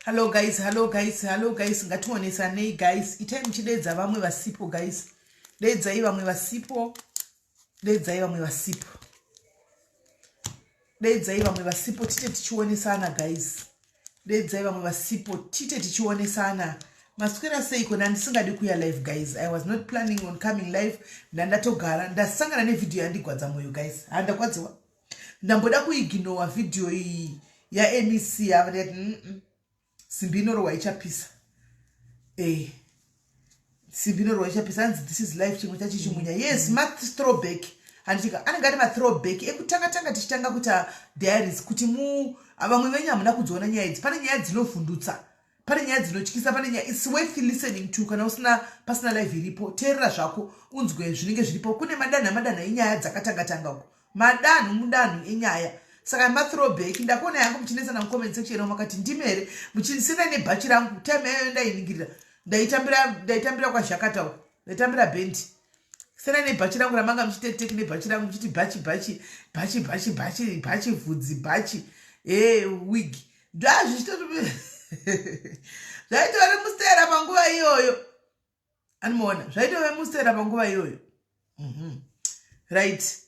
Hello guys, ngatiwonesanei guys. Itai muchidedza vamwe vasipo guys. Dedzai vamwe vasipo. Dedzai vamwe vasipo tite tichionesana guys. Dedzai vamwe vasipo tite tichionesana. Maswera sei kona ndisingadi kuya live guys. I was not planning on coming live. Ndatogara ndasangana nevideo yandigwadza moyo guys. Handakwadziwa. Ndamboda kuignore video iyi ya MEC yavati Simbinoro waichapisa. Simbinoro waichapisa. This is live chimwe chimunya. Yes, math throwback. Andika anengati ma throwback ekutanga tichitanga kuita diaries kuti vamwe venyu hamuna kudziona nyaya idzi. Pane nyaya dzinovhundutsa, pane nyaya dzinotyisa, pane nyaya it's worth listening to. Kana usina pasina live iripo teerera zvako unzwe zvinenge zviripo. Kune madanha enyaya dzakatanga uko, mudanhu enyaya. Saka ma throwback ndakona yangu muchinesana mu comment section makati ndimere muchisina nebhachi rangu time yayo ndainingirira ndaitambira kwa Shakata uko, ndaitambira band. Sena nebhachi rangu ramanga muchiteke nebhachi rangu muchiti bhachi vhudzi bhachi wig ndazvichitoto zvaitore mustera panguva iyoyo. Anomuona zvaitove mustera panguva iyoyo. Right.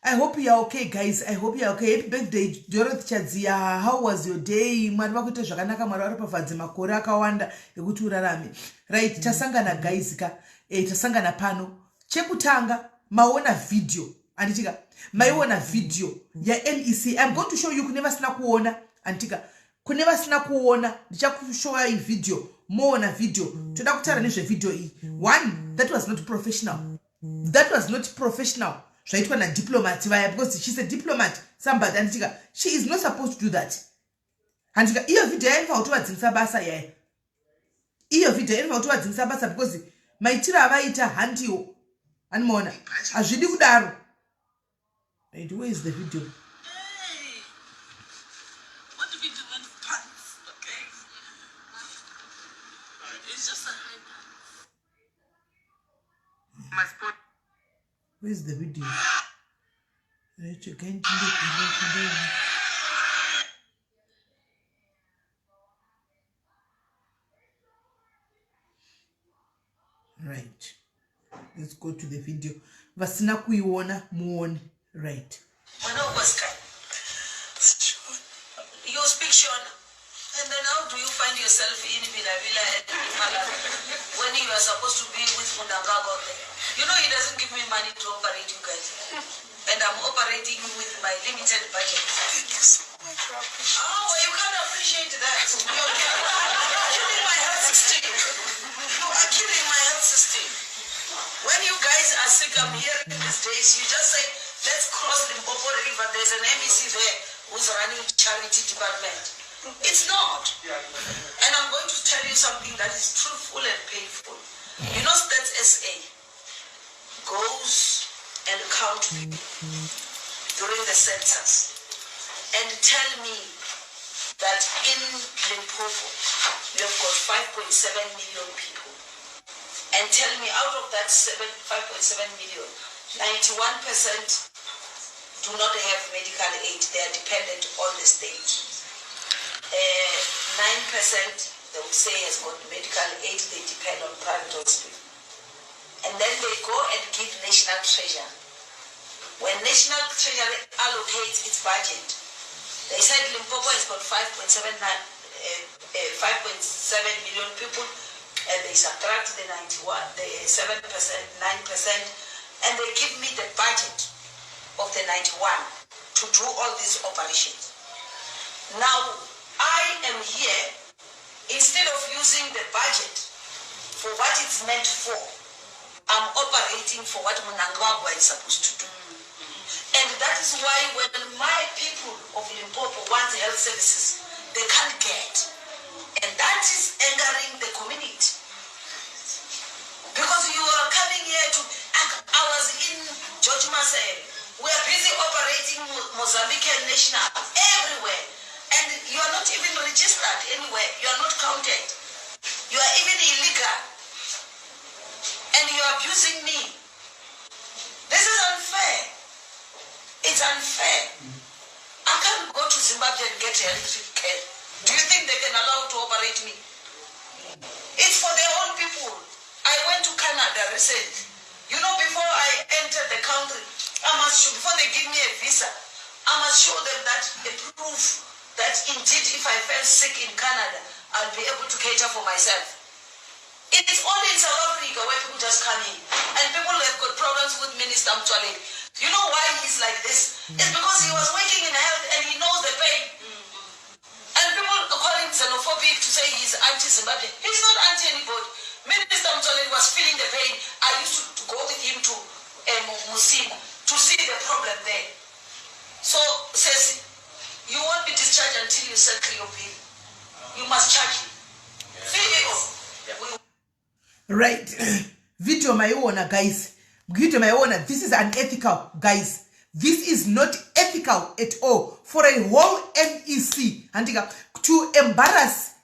I hope you are okay guys. I hope you are okay. Happy birthday Dorothy Chadzia. How was your day? Mwari vakuita zvakanaka, Mwari varipafadze makore akawanda ekuti urarame. Right, tasangana guys ka. Tasangana pano. Chekutanga maona video. Anditika maiona video ya MEC. I'm going to show you kuneva sina kuona. Anditika kuneva sina kuona. Ndichakushow you video. Moona video. Toda kutara nezve video hii. One, that was not professional. That was not professional. Zvaitwa na diplomat vaya, because she's a diplomat. Somebody anditika she is not supposed to do that. Anditika iyo video yainfa kuti vadzingisa basa yaya. Iyo video yainfa kuti vadzingisa basa because maitira avaita handiwo. Anomuona hazvidi kudaro. Right, where is the video? Hey, what do we do with pants? Okay, it's just a high pants. My sport. Where's the video? Right, again. Right. Let's go to the video. Vasina kuiona muone. Right. You speak Shona. And then how do you find yourself in Villa when you are supposed to be with Munangago there? You know he doesn't give me money to operate you guys. And I'm operating with my limited budget. Thank you so much. Oh, you can't appreciate that. You're killing my health system. You are killing my health system. When you guys are sick, I'm hearing these days, you just say, let's cross the Limpopo River. There's an MEC there who's running charity department. It's not. And I'm going to tell you something that is truthful and painful. You know, Stats SA goes and count during the census and tell me that in Limpopo we have got 5.7 million people, and tell me out of that 5.7 million, 91% do not have medical aid. They are dependent on the state. 9% they would say has got medical aid. They depend on private hospital. And then they go and give National Treasury. When National Treasury allocates its budget, they said Limpopo has got 5.7 million people, and they subtract the 7%, 9%, and they give me the budget of the 91 to do all these operations. Now, I am here, instead of using the budget for what it's meant for, I'm operating for what Munangagwa is supposed to do. And that is why when my people of Limpopo want health services, they can't get. And that is angering the community. Because you are coming here to. I was in George Marcel. We are busy operating Mozambican national everywhere. And you are not even registered anywhere. You are not counted. You are even illegal. And you are abusing me. This is unfair. It's unfair. I can't go to Zimbabwe and get electric care. Do you think they can allow to operate me? It's for their own people. I went to Canada recently. You know, before I entered the country, before they give me a visa, I must show them that a proof that indeed if I fell sick in Canada, I'll be able to cater for myself. It's only in South Africa where people just come in. And people have got problems with Minister Mtwale. You know why he's like this? It's because he was working in health and he knows the pain. And people call him xenophobic to say he's anti-Zimbabwe. He's not anti-anybody. Minister Mtwale was feeling the pain. I used to go with him to Musina to see the problem there. So, says, you won't be discharged until you settle your bill. You must charge him. Right. Video maiona, guys. Video maiona. This is unethical, guys. This is not ethical at all for a whole MEC to embarrass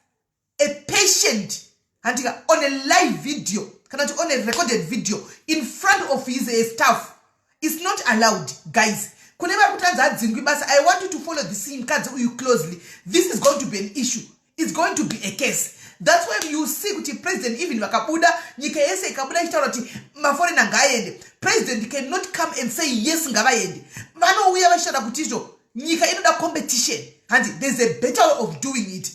a patient on a live video, on a recorded video in front of his staff. It's not allowed, guys. I want you to follow the scene closely. This is going to be an issue. It's going to be a case. That's why you see the president even wakabuda nyikayese ikabuda itaroti maforena ngaende. President cannot come and say yes ngavaende. Vano uya vashara kutisho nyika inoda competition and there's a better way of doing it.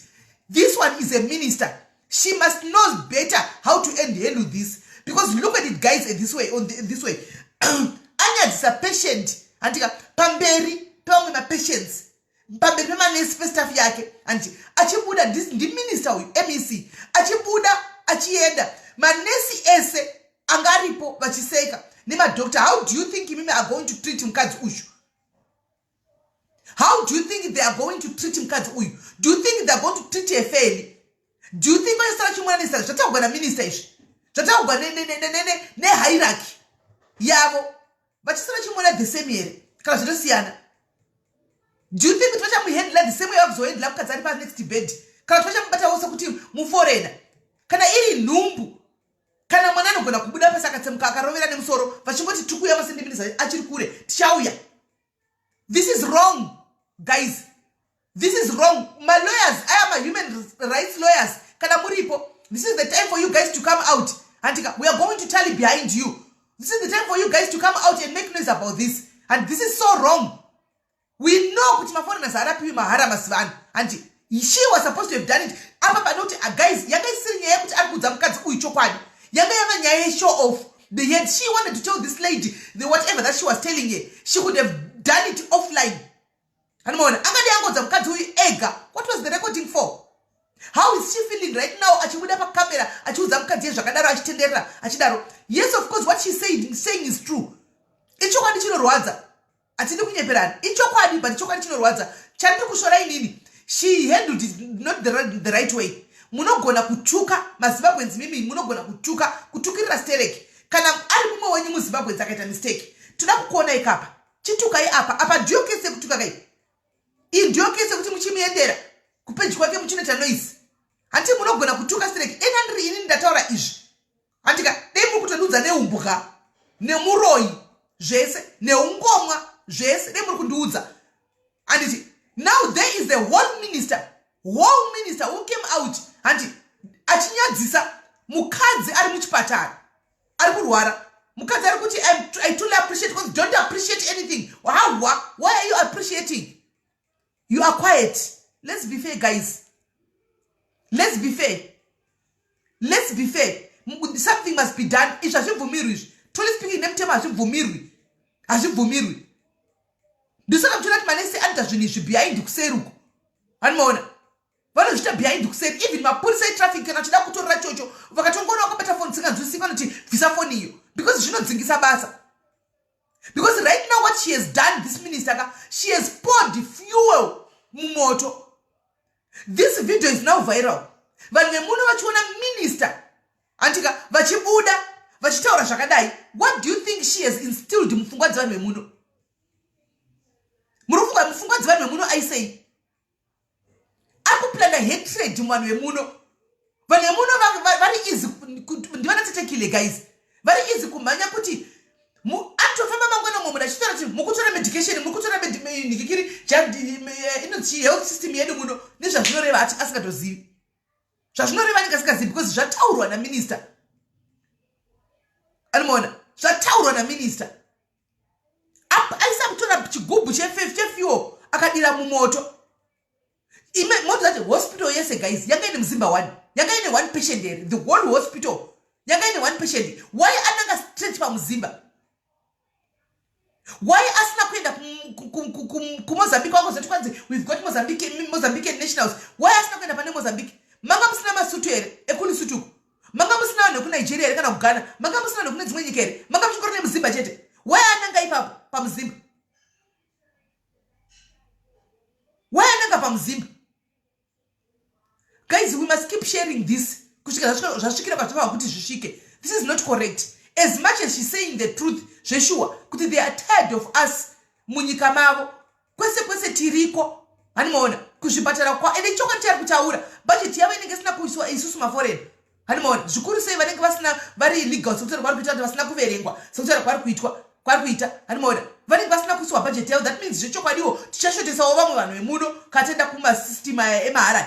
This one is a minister. She must know better how to handle this, because look at it, guys, this way this way. Anya is a patient and pamberi pamwe ma patients. Pamberi pema nurse staff yake and achibuda this the minister with MEC achibuda achienda manesi ese angaripo vachiseka nema doctor. How do you think mimi are going to treat mukadzi uyu? How do you think they are going to treat mukadzi uyu? Do you think they are going to treat her fairly? Do you think vaisara chimwanisa zvatagwa na minister izvi zvatagwa ne hierarchy yavo vachisara chimwana the same here kana zvinosiyana? Do you think that we handle the same way of Zoe Lab Kazaripa next bed? Can I better also put him Muforena? Can I eat numbu? Can I manano gonna kubuda pesakatem kakarovera nemsoro? Vachimoti tukuya sendimisa achikure chauya. This is wrong, guys. This is wrong. My lawyers, I am a human rights lawyers. Kanamuripo, this is the time for you guys to come out. Antika, we are going to tally behind you. This is the time for you guys to come out and make noise about this. And this is so wrong. We know kuti mafoni zarapi mahara masvan and she was supposed to have done it. Apa not guys, yanga isiri nyaya kuti ari kudza mukadzi uyu chokwadi. Yanga yava nyaya show off. The head she wanted to tell this lady the whatever that she was telling her, she could have done it offline. And mona angadi angodza mukadzi uyu ega. What was the recording for? How is she feeling right now? Achibuda pa camera achiudza mukadzi zvakadaro achitenderera achidaro. Yes, of course, what she's saying is true. Ichokwadi chinorwadza. Atini kunyeperana ichokwadi, but ichokwadi chinorwadza. Chandi kushora inini, she handled it not the right way. Munogona kutuka maZimbabweans, mimi munogona kutukirira stereki kana ari mumwe wenyu muZimbabweans akaita mistake. Toda kukuona ikapa chitukai apa ndiyo kese kutuka kai. Iyi ndiyo kese kuti muchimuendera kupeji kwake muchinoita noise. Anti munogona kutuka stereki enandiri inini ndataura izvi. Antika dei muri kutondudza neumbuka nemuroyi zvese neungomwa zvese dei muri kundiudza. And now there is a whole minister who came out and achinyadzisa mukadzi ari muchipatara ari kurwara. Mukadzi ari kuti I truly appreciate, because don't appreciate anything. Why are you appreciating? You are quiet. Let's be fair, guys. Let's be fair. Something must be done. It's hazvibvumirwi. Truly speaking, nemtema hazvibvumirwi. Ndisaka mchona manesi anta zvinhu behind kuseruko. Anoona? Vanozvita behind kuseri. Even mapurisa traffic kana chida kutorera chocho vakatongona wakabata phone singanzwisisi vanoti bvisa phone iyo, because zvinodzingisa basa. Because right now what she has done, this minister, she has poured fuel mumoto. This video is now viral. Vanhu vemuno vachiona minister antika vachibuda vachitaura zvakadai. What do you think she has instilled mupfungwa dzevanhu vemuno? Muri kufunga mupfungwa dzevanhu vemuno aisei? Akuplana hatred muvanhu vemuno. Vanhu vemuno vari easy ndivana tetekile guys. Vari easy kumhanya kuti atofamba mangwana momwe achitaura kuti mukutora medication, mukutora nikikiri inonzi health system yedu muno nezvazvinoreva ati asingatozivi. Zvazvinoreva nyika asingazivi because zvataurwa naminister. Animona, zvataurwa naminister. Aisa kutora chigubhu chefuel akadira mumoto. Moto that hospital yes guys, yanga ine mzimba 1. Yanga ine 1 patient there. The whole hospital. Yanga ine 1 patient. Why ananga straight pa mzimba? Why asina kwenda ku Mozambique wako zetu kwanza? We've got Mozambique nationals. Why asina kwenda pane Mozambique? Manga musina masutu ere ekuni sutu. Manga musina wane ku Nigeria ere kana ku Ghana. Manga musina wane ku dzimwe nyika ere. Manga muchikoro ne mzimba chete. Why ananga ipapo pa mzimba? Why ananga pa mzimba? Guys, we must keep sharing this. This is not correct. As much as she's saying the truth, Joshua, they are tired of us. Munyika mavo. Kwese tiriko. Hanimona. Kushipatara kwa. Ele choka tia kutaura. Budget yawe inenge sina kuiswa isusu maforeign. Hanimona. Zukuru say vanenge vasina very illegal. Sokutara kwa kuita vasina kuverengwa. Sokutara kwa kuitwa. Kwa kuita. Hanimona. Vanenge vasina kuiswa budget yawe. That means chokwadiwo tichashotesa ovamwe vanhu vemuno katenda kuma system MRI.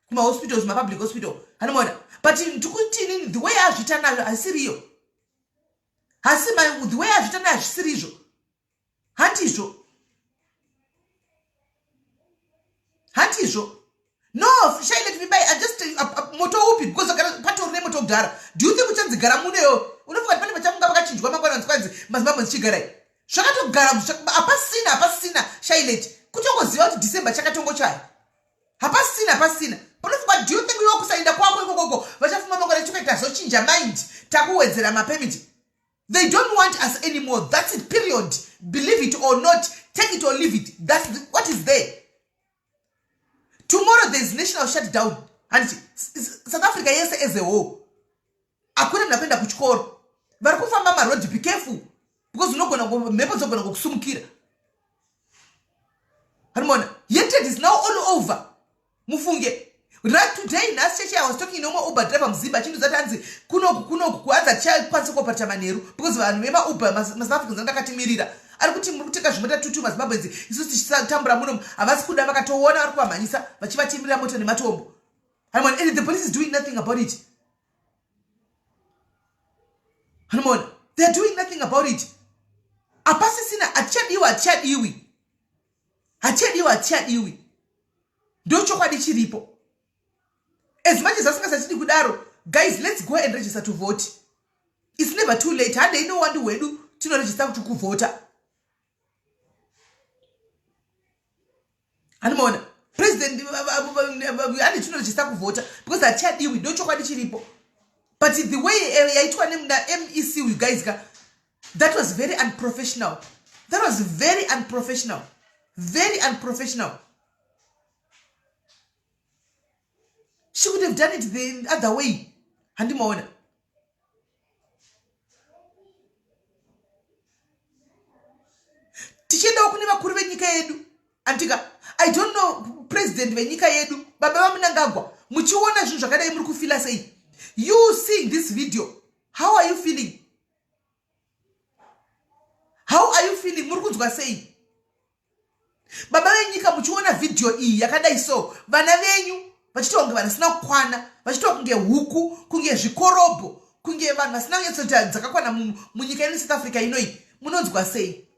Kuma hospitals, my public hospital. Hanimona. But tukutini the way azvitana asiriyo. The way azvitana asiriyo. Handizvo. No, shy let me buy. I just moto upi because I pato ne moto kudara. Do you think uchanzi gara muno yo? Unofuka pane machamunga vakachinjwa mangwana nzikwanzi mazimambo nzichigarai. Zvakatogara hapasina shy let. Kutongoziva kuti December chakatongochaya. Hapasina. Panofuka do you think we wakusainda kwako ikoko vachafuma mangwana chokaita zochinja mind takuwedzera mapemiti. They don't want us anymore. That's it, period. Believe it or not, take it or leave it. That's what is there. Tomorrow there's national shutdown. And South Africa yes as a whole. Akuna mnapenda kuchikoro. Varikufamba ma road, be careful. Because you're not gonna go, members are gonna go kusumukira. Harmona, hatred is now all over. Mufunge. Right today, I was talking no more Uber driver mzimba chintu zatanzi kuno kuanza child kwanza kwa pata maneru because remember Uber South Africans ndakatimirira ari kuti muri kuteka zvimota tutu mazimabwenzi isusu tambura muno avasi kuda vakatoona vari kuvamhanyisa vachivatimira moto nematombo. Hanimona, and the police is doing nothing about it. Hanimona, they are doing nothing about it. Apasisina achadiwi ndo chokwadi chiripo. As much as asingasachidi kudaro, guys, let's go and register to vote. It's never too late. Had they no one to wedu to register to vote. Hanimona, president ani to register to vote because I chat you we don't chokwadi chiripo. But the way yaitwa name na MEC you guys that was very unprofessional. Very unprofessional. She would have done it the other way. Handimona. Tichenda okune vakuru venyika yedu. Antika, I don't know president venyika yedu. Baba vamunangagwa. Muchiona zvinhu zvakadai muri kufila sei. You seeing this video. How are you feeling? Muri kunzwa sei? Baba venyika muchiona video iyi yakadai so. Vana venyu vachitonge vanasina kukwana, vachitonge kunge huku, kunge zvikorobo, kunge vanhu vasina nyatsoita dzakakwana munyika yedu South Africa inoi. Munonzwa sei?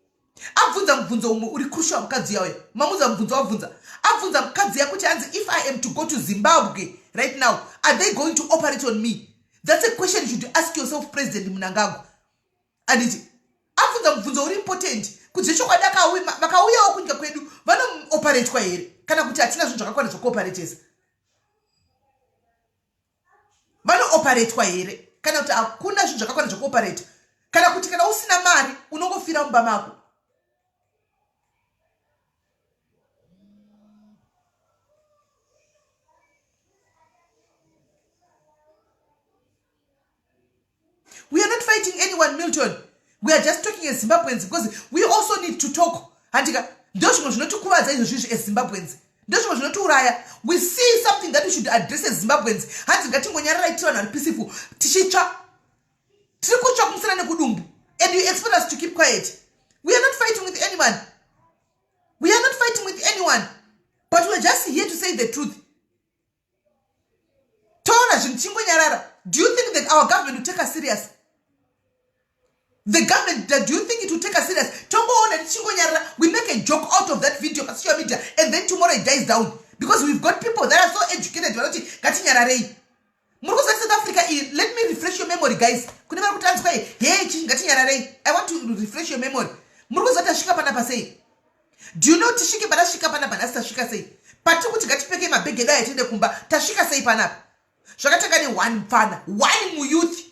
Abvunza mubvunzo umwe uri crucial mukadzi yawe. Mamuza mubvunzo wabvunza. Abvunza mukadzi yakuti anzi if I am to go to Zimbabwe right now, are they going to operate on me? That's a question you should ask yourself, President Mnangagwa. And it abvunza mubvunzo uri important. Kuti chokwadi vakauyawo kunyika kwedu vano-operate kwa here. Kana kuti hatina zvinhu zvakakwana zvokuoperatesa. Vano-operate kwa here. Kana kuti hakuna zvinhu zvakakwana zvokuoperate. Kana kuti kana usina mari unongofira mumba mako. We are not fighting anyone, Milton. We are just talking as Zimbabweans because we also need to talk. Handika, as Zimbabweans. We see something that we should address as Zimbabweans. Peaceful. And you expect us to keep quiet. We are not fighting with anyone. We are not fighting with anyone. But we are just here to say the truth. Do you think that our government will take us serious? The government, do you think it will take us serious? We make a joke out of that video on social media and then tomorrow it dies down. Because we've got people that are so educated. South Africa, let me refresh your memory, guys. I want to refresh your memory. Do you know Tishike Banashika Panapa say? Patu Gatipeke my big guy attended Kumba, Tashika say Panap. Shakatagani one fan, one mu youth,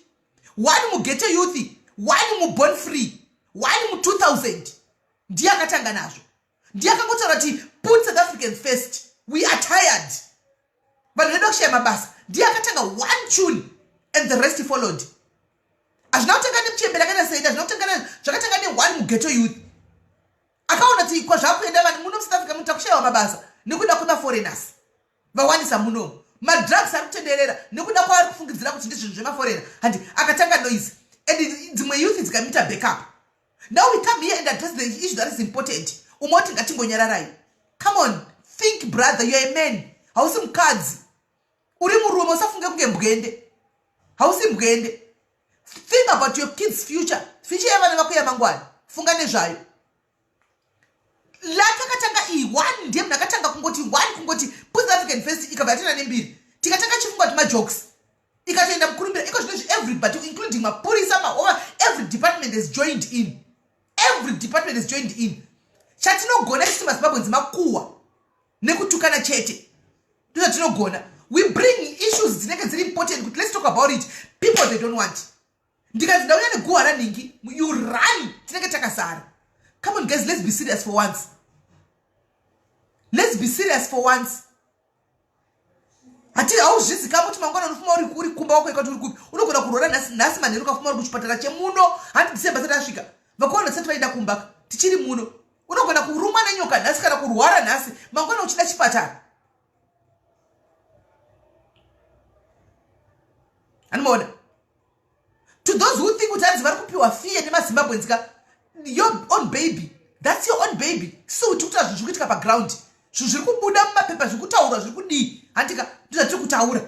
one mu get a youth, one mu born free, one mu 2000. Diakatanga Najo. Diakamotarati put South Africans first. We are tired. But we don't share my bus. Diakatanga one tune and the rest followed. As not a gun Chembelagana said, as not a gun, Shakatagani one mu get a youth. Akaunati kwa shapu endala muno South Africa mutakushia mabasa. Nikuda kuna foreigners. Vawani sa muno. Ma drugs are tenderera. Nikuda kwa kufungizira kuti ndizvo foreigner. Handi akatanga noise. And my youth is coming to back up. Now we come here and address the issue that is important. Umoti ngatingo nyararai. Come on, think brother, you are a man. Hausi mkadzi. Uri murume usafunge kunge mbwende. Hausi mbwende. Think about your kids' future. Future yavana vako ya mangwani. Fungane zvayo. Lakakatanga one ndiye mnakatanga kungoti put the African first ikabatana nembiri. Tikatanga chifunga kuti jokes. Ikatoenda mkurumbira everybody including mapurisa over every department is joined in. Every department is joined in. Chatinogona isima Zimbabweans makuwa nekutukana chete. Chatinogona. We bring issues zinenge ziri important. Let's talk about it. People they don't want. Ndikazi ndauya neguwa ningi you run tinenge takasara. Come on, guys, let's be serious for once. Let's be serious for once. Until I was just come to Mangana uri kumba wako ikati uri kupi. Unogona kurora nasi maneruka fuma uri kuchipatala che muno. Handi December sata shika. Vakona sata ida kumbaka. Tichiri muno. Unogona kuruma na nyoka nasi kana kuruwara nasi. Mangana uchida chipatala. Anmona. To those who think utanzi vari kupiwa fear nema Zimbabweans your own baby. That's your own baby. So tukuta zvukuitika pa ground. Zviri kubuda mumapepa zvekutaura zviri kudii. Handika ndizvatiri kutaura.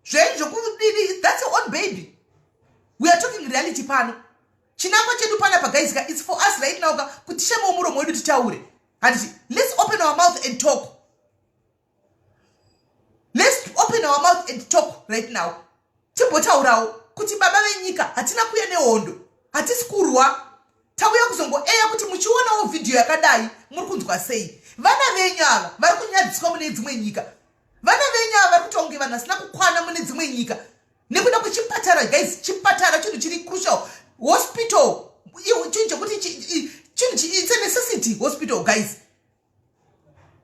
Zvezvokudii, that's your own baby. We are talking reality pano. Chinangwa chedu pana pa guys, it's for us right now kuti shema muromo wedu titaure. Handiti, let's open our mouth and talk. Let's open our mouth and talk right now. Timbotaurawo kuti baba venyika hatina kuya nehondo. Hatisi kurwa. Tauya kuzongo kuti muchionawo video yakadai muri kunzwa sei. Vana venyava vari kunyadziswa mune dzimwe nyika. Vana venyava vari kutonge vanhu vasina kukwana mune dzimwe nyika. Nekuda kwechipatara guys, chipatara chinhu chiri crucial. Hospital chinhu chekuti it's a necessity. Hospital guys.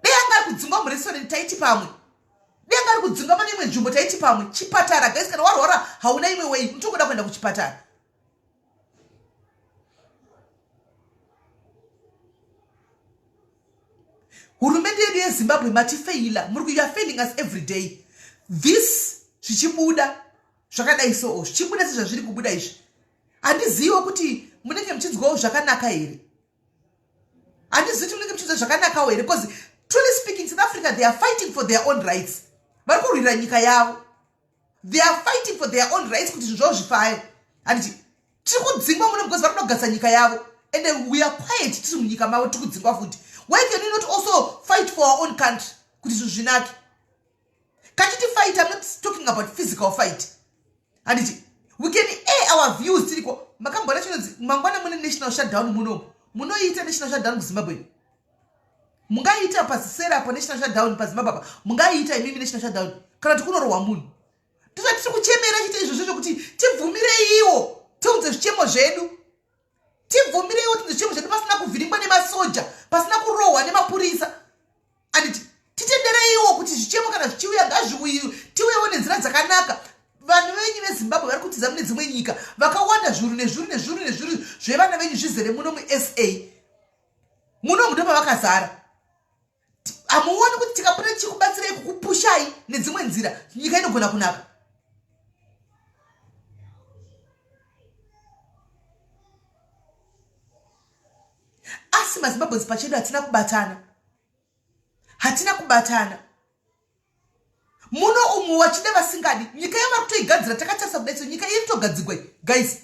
Dei anga kudzingwa murestaurant taiti pamwe. Dei anga kudzingwa mune imwe nzvimbo taiti pamwe. Chipatara guys, kana warwara hauna imwe way unotoda kuenda kuchipatara. Hurumende yedu yeZimbabwe matifeila. You are failing us every day. This zvichibuda zvakadai so zvichibuda sezvazviri kubuda izvi. Handizivi kuti munenge muchinzwawo zvakanaka here. Handizivi kuti munenge muchinzwa zvakanaka here because truly speaking South Africa they are fighting for their own rights. Vari kurwira nyika yavo. They are fighting for their own rights kuti zvinhu zvavo zvifaye. Handiti tiri kudzingwa muno because vari kunogadza nyika yavo. And then we are quiet tiri munyika mavo tiri kudzingwa futi. Why can we not also fight for our own country? Kuti zvinaki. Kachiti fight, I'm not talking about physical fight. And we can air our views. Tiriko makambona chinonzi mangwana mune national shutdown muno. Munoita national shutdown kuZimbabwe. Mungaita pasisera pa national shutdown pa Zimbabwe. Mungaita imimi national shutdown. Kana tikunorowa munhu. Tiri kuchemera chite izvo kuti tibvumire iwo. Tiunze zvichemo zvedu. Tibvumire iwo tiunze zvichemo zvedu pasina kuvhiringwa nemasoja. Pasina kurohwa nemapurisa. And titendere iwo kuti zvichemo kana zvichiuya ngazviuye tiuyewo nenzira dzakanaka. vanhu venyu vezimbabwe vari kutiza mune dzimwe nyika vakawanda zviuru nezviuru zvevana venyu zvizere muno musa muno muno pavakazara. Hamuoni kuti tikapota tichikubatsirai kukupushai nedzimwe nzira nyika inogona kunaka? Asi mazimbabwenzi pachedu hatina kubatana. Muno umu wachida vasingadi nyika yavari kutoigadzira takatarisa kudai so nyika iri togadzigwa guys.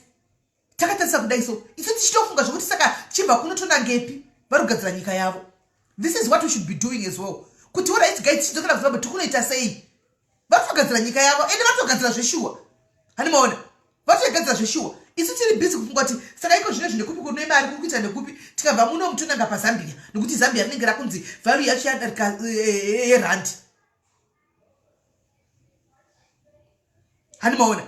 Takatarisa kudai so isu tichitofunga zvokuti saka chibva kunotonda ngepi vari kugadzira nyika yavo. This is what we should be doing as well. Kuti alright guys tichidokera kuZimbabwe tikunoita sei? Vari kutogadzira nyika yavo ende vari kutogadzira zveshuwa. Hani maona? Vari kutogadzira zveshuwa. Isu tiri busy kufunga kuti saka iko zvino ndekupi kuno mari kukuita ndekupi tikabva muno mutonanga paZambia nokuti Zambia rinenge rakunzi value yacho yadarika rand. Hani maona?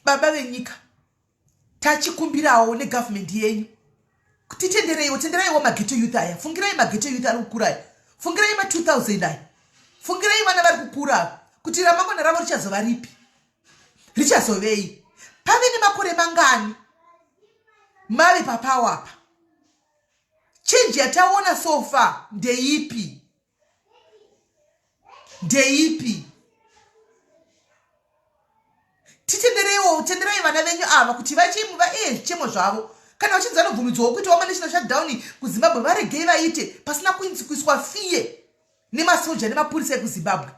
Baba venyika tachikumbirawo negovernment yenyu kuti tendereiwo mageto youth aya. Fungirai mageto youth ari kukura aya. Fungirai ma 2000 aya. Fungirai vana vari kukura kuti ramangwana ravo richazova ripi, richazovei. Pave nemakore mangani mari papower apa. Change yataona so far ndeipi? Tenderai vana venyu ava kuti vachimuva zvichemo zvavo. Kana vachinzi vanobvumidzwawo kuitawo national shutdown kuZimbabwe varegei vaite pasina kuiswa fiye nemasoja nemapurisa ekuZimbabwe.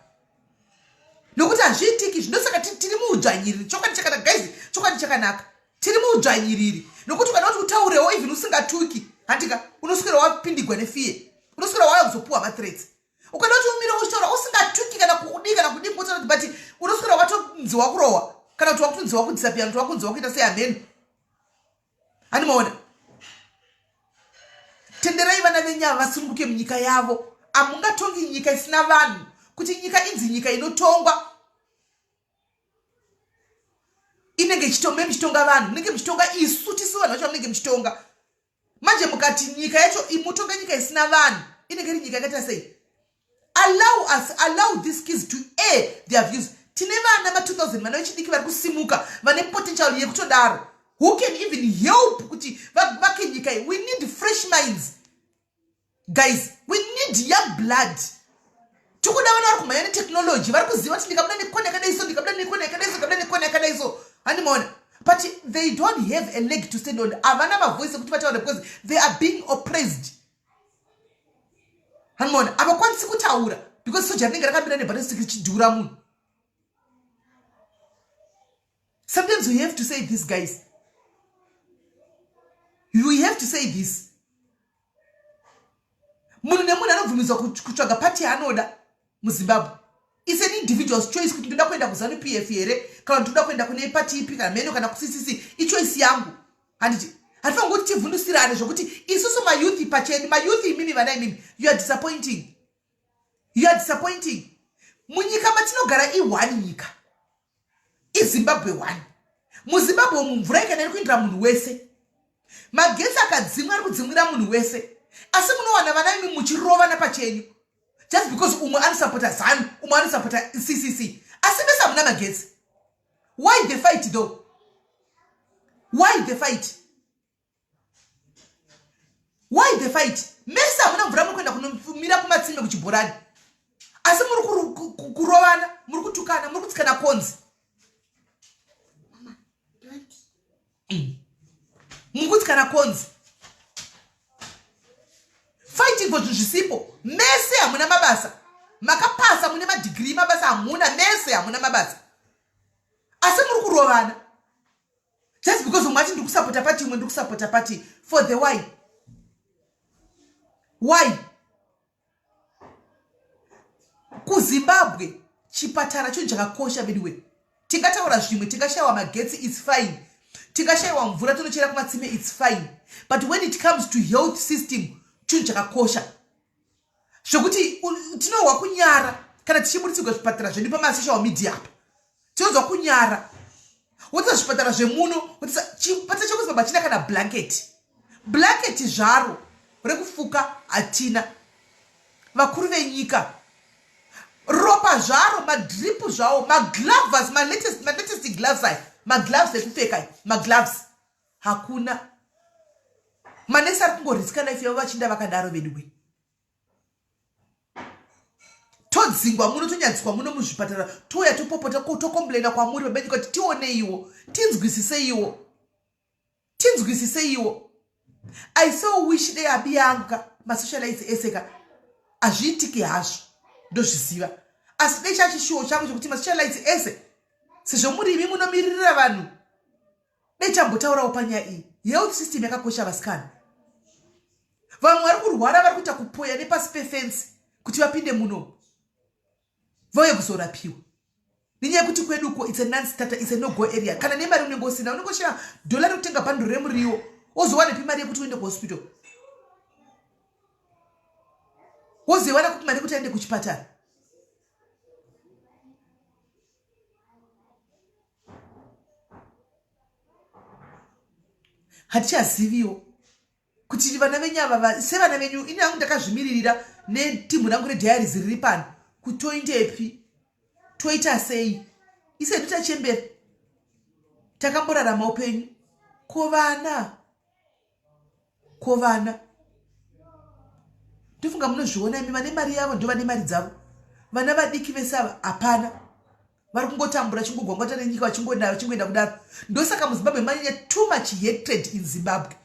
Nokuti hazviitiki zvinosaka tiri muudzvanyiriri. Chokwadi chakanaka guys, chokwadi chakanaka. Tiri muudzvanyiriri. Nokuti kana kuti utaurewo even usingatuki handika unoswera wapindigwa nefiye. Unoswera wakuzopuwa mathreats. Ukada kuti umire uchitaura usingatuki kana kudii kana kudii but unoswera watonziwa kurowa. Kana kuti wakutonziwa kudisapia, kuti wakunziwa kuita seameni. Hani maona? Tenderai vana venyu vasunguke munyika yavo. Hamungatongi nyika isina vanhu. Kuti nyika inzi nyika inotongwa inenge muchitonga vanhu, munenge muchitonga isu tisu vanhu vacho munenge muchitonga. Manje mukati nyika yacho imutonga nyika isina vanhu inenge iri nyika yakaita sei? Allow these kids to air their views. Tine vana ma 2000 vana vechidiki vari kusimuka vane potential yekutodaro. Who can even help kuti vake nyika? We need fresh minds. Guys, we need young blood. Tukuda vana vari kumhanya netechnology vari kuziva kuti ndikabuda nekona yakadaiso ndikabuda nekona yakadaiso. Hani maona? But they don't have a leg to stand on. Havana mavoice ekuti vataura because they are being oppressed. Hani maona? Havakwanisi kutaura because soja rinenge rakabira nebharisiki richidhura munhu. Sometimes we have to say this, guys. We have to say this. Munhu nemunhu anobvumidzwa kutsvaga party yaanoda muZimbabwe. It's an individual's choice kuti ndoda kuenda kuZanu PF here kana ndoda kuenda kune party ipi kana meno kana kuCCC. Ichoice yangu. Handiti hatifaniri kuti tivhundusirane zvokuti isusu mayouth pacheni mayouth imimi vana imimi you are disappointing. Munyika matinogara i1 nyika. iZimbabwe 1. MuZimbabwe umu mvura ikana iri kuindira munhu wese. Magetsi akadzimwa ari kudzimwira munhu wese. Asi munowana vana imi muchirova napachenyu. Just because umwe anosapota ZANU, umwe anosapota CCC. Asi vese hamuna magetsi. Why the fight though? Mese hamuna mvura muri kuenda kunomira kumatsime kuchibhorani. Asi muri kurovana, muri kutukana, muri kutsikana konzi. Mukutsikana konzi. Fighting for zvisipo. Mese hamuna mabasa. Makapasa mune madegree mabasa hamuna. Mese hamuna mabasa. Asi muri kurovana. Just because umwe ati ndikusapota party umwe ndikusapota party. For the why? KuZimbabwe chipatara chinhu chakakosha bedwe. Tingataura zvimwe, tingashayiwa magetsi is fine. Tingashayiwa mvura tonochera kumatsime it's fine. But when it comes to health system chinhu chakakosha. Zvokuti tinozwa kunyara kana tichiburitsigwa zvipatara zvedu pamasocial media apa. Tinozwa kunyara. Wotsa zvipatara zvemuno, wotsa chipatara chokuZimbabwe china kana blanket zvaro. rekufuka hatina. Vakuru venyika ropa zvaro, madripu zvavo, magloves, malatest gloves aya, magloves ekupfeka, magloves hakuna. Manesi ari kungoriska life yavo vachinda vakadaro veduwe. Todzingwa muno, tonyadziswa muno muzvipatara, touya topopota tokomplaina kwamuri vabeji kuti tioneiwo, tinzwisiseiwo. I so wish they abiyanga masocialites eseka azviitiki hazvo ndozviziva, asi dai chachishuwo changu chokuti masocialites ese sezvo muri imi munomiririra vanhu, dai chambotaurawo panyaya iyi. Health system yakakosha vasikana. Vamwe vari kurwara vari kuita kupoya nepasi pefensi kuti vapinde muno vauye kuzorapiwa. Nenyaya yekuti kweduko it's a non-starter, it's a no-go area. Kana nemari unenge usina, unongoshaya $1 rekutenga bhanduru remuriwo wozowana mari yekuti uende kuhospital, wozowana kuti mari yekuti aende kuchipatara. Hatichaziviwo kuti vana venyu ava sevana venyu, ini hangu ndakazvimiririra netimu rangu redhiaries riri pano kuti toindepi, toita sei. Isedu tachembera, takamborarama upenyu. Kovana ndofunga munozviona imi, vane mari yavo ndo vane mari dzavo. Vana vadiki vesava hapana, vari kungotambura chingogwangwata nenyika vachingoenda kudaro. Ndosaka muZimbabwe manyanya too much hatred in Zimbabwe,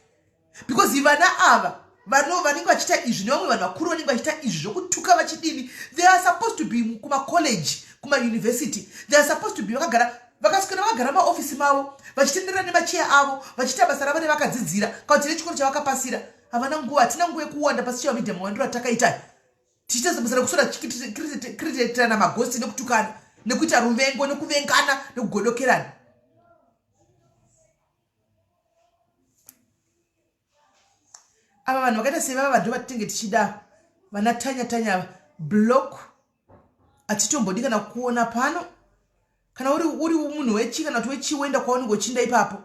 because vana ava vanenge vachiita izvi nevamwe vanhu vakuru vanenge vachiita izvi zvokutuka vachidini, they are supposed to be kumacollege, kumauniversity, they are supposed to be vakaswera vagara maofisi mavo vachitenderera nemacheya avo vachiita basa ravo nevakadzidzira kana kuti nechikoro chavakapasira. Havana nguva, hatina nguva yekuwanda pasi chevamidhia mawandiro atakaita tichiita zabasa rekusora tichikiriteterana magosti nekutukana nekuita ruvengo nekuvengana nekugodokerana. Ava vanhu vakaita sevava vanhu vatinenge tichida, vana tanya block atitombodi kana kuona pano. Kana uri munhu wechi kana kuti wechi uenda kwaunenge uchinda ipapo.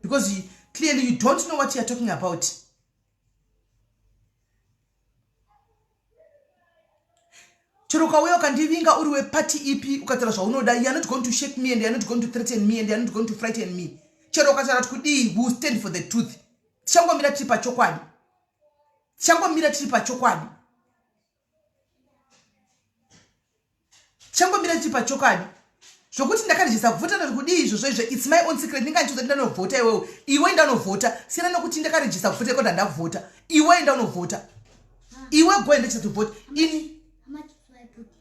Because clearly you don't know what you are talking about. Chero ukauya ukandivinga uri wepati ipi ukataura zvaunoda, you are not going to shake me and you are not going to threaten me and you are not going to frighten me. Chero ukataura kuti kudii, we will stand for the truth. Tichangomira tiri pachokwadi. Zvokuti ndakarejesa kuvhota ndari kudii izvozvo izvo, it's my own secret. Ndingandiudza kuti ndanovhota iwewe, iwe enda unovhota. Siyana nokuti ndakarejesa kuvhota iko ndandavhota. Iwe enda unovhota. Iwe go and register to vote. In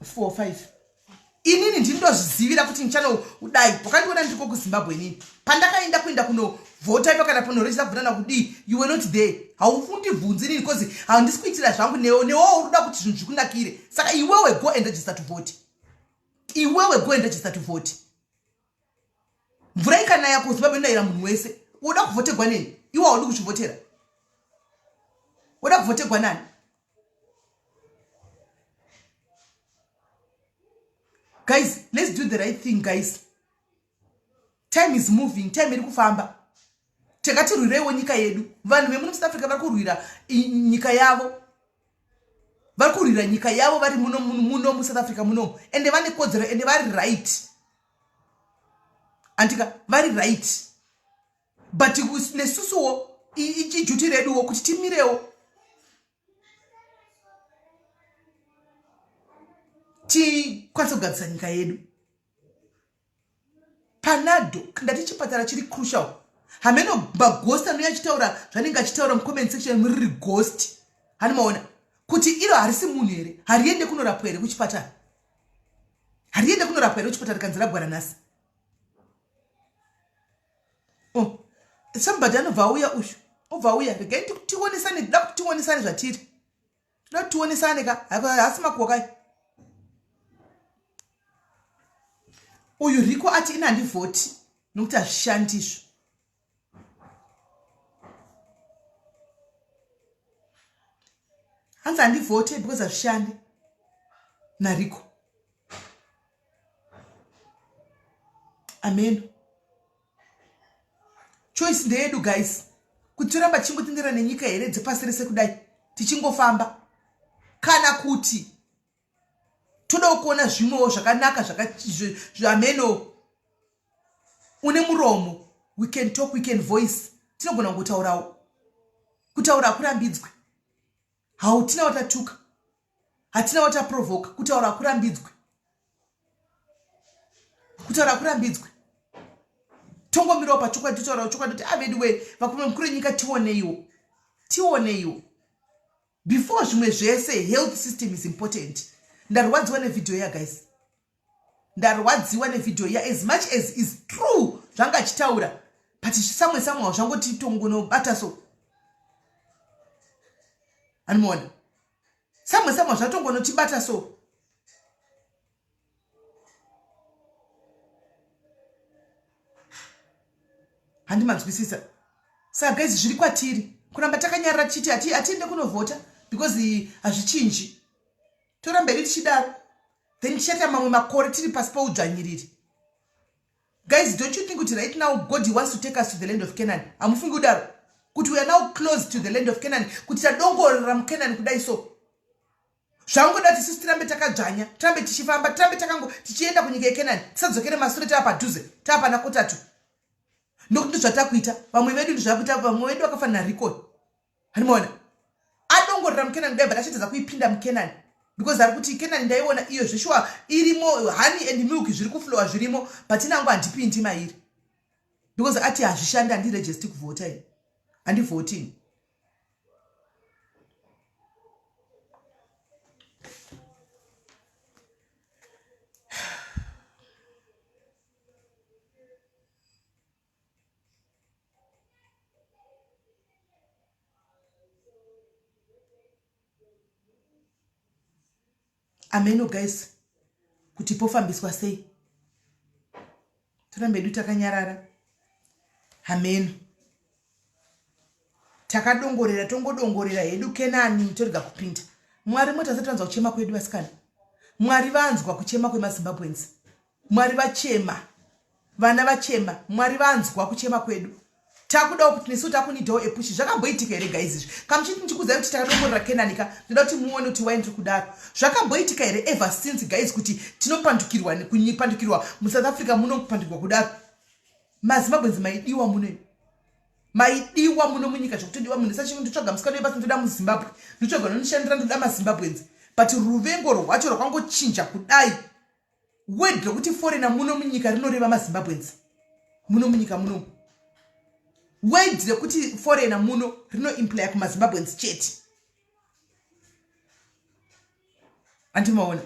4 or 5. Inini ndinotozvizivira kuti ndichano udai. Wakandiona ndiko kuZimbabwe nini. Pandakaenda kuenda kunovhota ipo kana kunorejesa kuvhota kudii, you were not there. Haufundi bvunzi nini because handisi kuitira zvangu newo unoda kuti zvinhu zvikunakire. Saka iwewe go and register to vote. Iwewe go and register to vote. Mvura ikanaya kuZimbabwe inoyera munhu wese. Unoda kuvhotegwa nini? Iwe haudi kuchivhotera. Unoda kuvhotegwa nani? Guys, let's do the right thing, guys. Time is moving, time iri kufamba. Takatirwirewo nyika yedu. Vanhu vemuno South Africa vari kurwira nyika yavo. Vari kurwira nyika yavo vari muno mu South Africa muno. Ende vane kodzero ende vari right. Antika vari right. But nesusuwo ichijuti reduwo kuti timirewo. Tikwanisa kugadzisa nyika yedu. Panado ndati chipatara chiri crucial. Hameno maghost anouya achitaura zvanenge achitaura mucomment section muri ghost. Hanimaona kuti iro harisi munhu here, hariende kunorapwa here kuchipatara. Hariende kunorapwa here kuchipatara kanzi rabwara nhasi. Oh, somebody anobva auya ushu. Obva auya, regai tionesane, ndoda kuti tionesane zvatiri. Ndoda kuti tionesane ka, hasi makokai. Uyu Riko ati ina handivhoti nokuti hazvishandi izvo. Hanzi handivhote because hazvishandi naRiko. Amen. choice ndeyedu guys, kuti toramba tichingotendera nenyika here dzepasi rese kudai tichingofamba, kana kuti toda kuona zvimwewo zvakanaka zvameno une muromo. We can talk, we can voice. Tinogona kutaurawo. Kutaura kurambidzwe. Hautina watatuka. Hatina wataprovoka. Kutaura kurambidzwe. Kutaura kurambidzwe. Tongomirawo pachokwadi totaurawo chokwadi kuti avedwe vakume mukuru nyika tioneiwo. Tioneiwo. Before zvimwe zvese, health system is important. Ndarwadziwa nevideo ya guys. Ndarwadziwa nevideo ya, as much as is true zvanga chitaura, but samwe zvangoti tongonobata so. Animona. Samwe zvatongonotibata so. Handimanzwisisa. Saka guys zviri kwatiri. Kuramba takanyarara chiti atiende kunovhota because hazvichinji. Toramba tichidaro. Then tichata mamwe makore tiri pasi paudzvanyiriri. Guys, don't you think that right now God wants to take us to the land of Canaan? Amufungi kudaro. Kuti we are now close to the land of Canaan. Kuti tadongorera muCanaan kudai so. Zvangoda kuti sisi tirambe takadzvanya, tirambe tichifamba, tirambe tichienda kunyika yeCanaan. Tisadzokere mashure taapadhuze, taapana kotatu. Ndokuti zvatakuita, vamwe vedu ndizvakuita, vamwe vedu vakafanira record. Hanimona. Adongorera muCanaan kudai but achitadza kuipinda muCanaan. Because ari kuti Canaan ndaiona iyo zvishwa irimo honey and milk zviri kuflowa zvirimo, but inango handipindi mairi. Because ati hazvishandi handiregister kuvhota ini. Handivhotini. Ameno guys, kuti pofambiswa sei. Torambedu takanyarara. Ameno. Takadongorera, tongodongorera hedu Canaan torega kupinda. Mwari mutasatanza kuchema kwedu vasikana. Mwari vanzwa kuchema kwemaZimbabweans. Mwari vachema. Vana vachema. Mwari vanzwa kuchema kwedu. Takuda kuti nesu takunidawo epushi. Zvakamboitika here guys izvi. Kamuchiti ndichikudzai kuti takadongorera Canaan ka. Ndoda kuti muone kuti waini kudaro. Zvakamboitika here ever since guys kuti tinopandukirwa kunyipandukirwa muSouth Africa munopandukirwa kudaro. MaZimbabweans maidiwa muno. Maidiwa muno munyika zvokutodiwa munhu sachi nditsvaga musikana webasa ndoda muZimbabwe. Nditsvaga nonishandira ndoda maZimbabweans. But ruvengo rwacho rwakangochinja kudai. Word rokuti foreigner muno munyika rinoreva maZimbabweans. Muno munyika muno. Word rokuti foreigner muno rino imply kumaZimbabweans chete. Andimaona.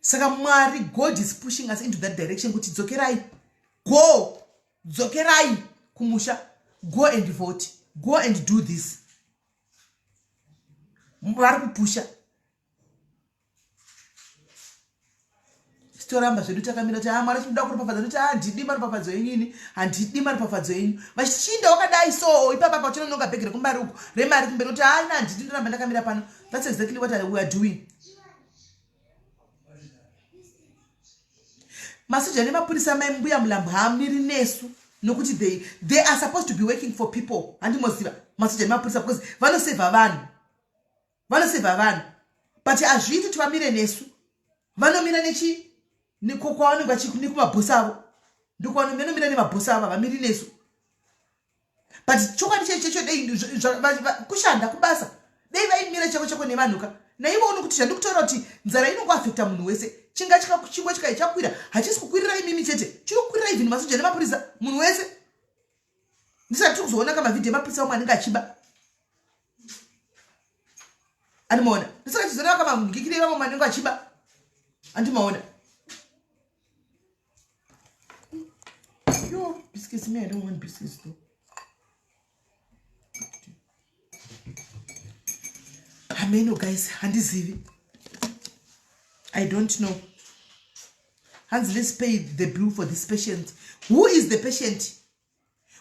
Saka Mwari, God is pushing us into that direction kuti dzokerai. Go. Dzokerai kumusha. Go and vote. Go and do this. Vari kupusha. Storamba zvedu takamira kuti Mwari chinoda kuropafadza kuti handidi maropafadzo yenyu, handidi maropafadzo yenyu. Vachinda wakadai so ipapa pachinononga bhegi rekumbari uku remari kumberi kuti ina handidi ndoramba ndakamira pano. That's exactly what we are doing. Masoja nemapurisa maimbuya mulambo haamiri nesu nokuti they are supposed to be working for people. Handimoziva masoja nemapurisa because vanoseva vanhu. Vanoseva vanhu. But hazviiti kuti vamire nesu. Vanomira nechi nikokwavanenge vachikumabhosi avo. Ndokwanomira nemabhosi avo vamiri nesu. But chokwadi checho dei kushanda kubasa. Dei vaimira chako nevanhuka. Naivo unokuti zvandikutaura kuti nzara inongoafekta munhu wese. Chinga chingwa chikai chakwira hachisi kukwirira imimi chete. Chinokwirira even masoja nemapurisa munhu wese. Ndisati kuzoona kama video mapurisa omwe anenge achiba. Andimaona. Ndisati kuzoona kama ngikire vamwe anenge achiba. Andimaona. Yo, biscuits me, I don't want biscuits though. Ameno guys, handizivi. I don't know. Hans, let's pay the bill for this patient. Who is the patient?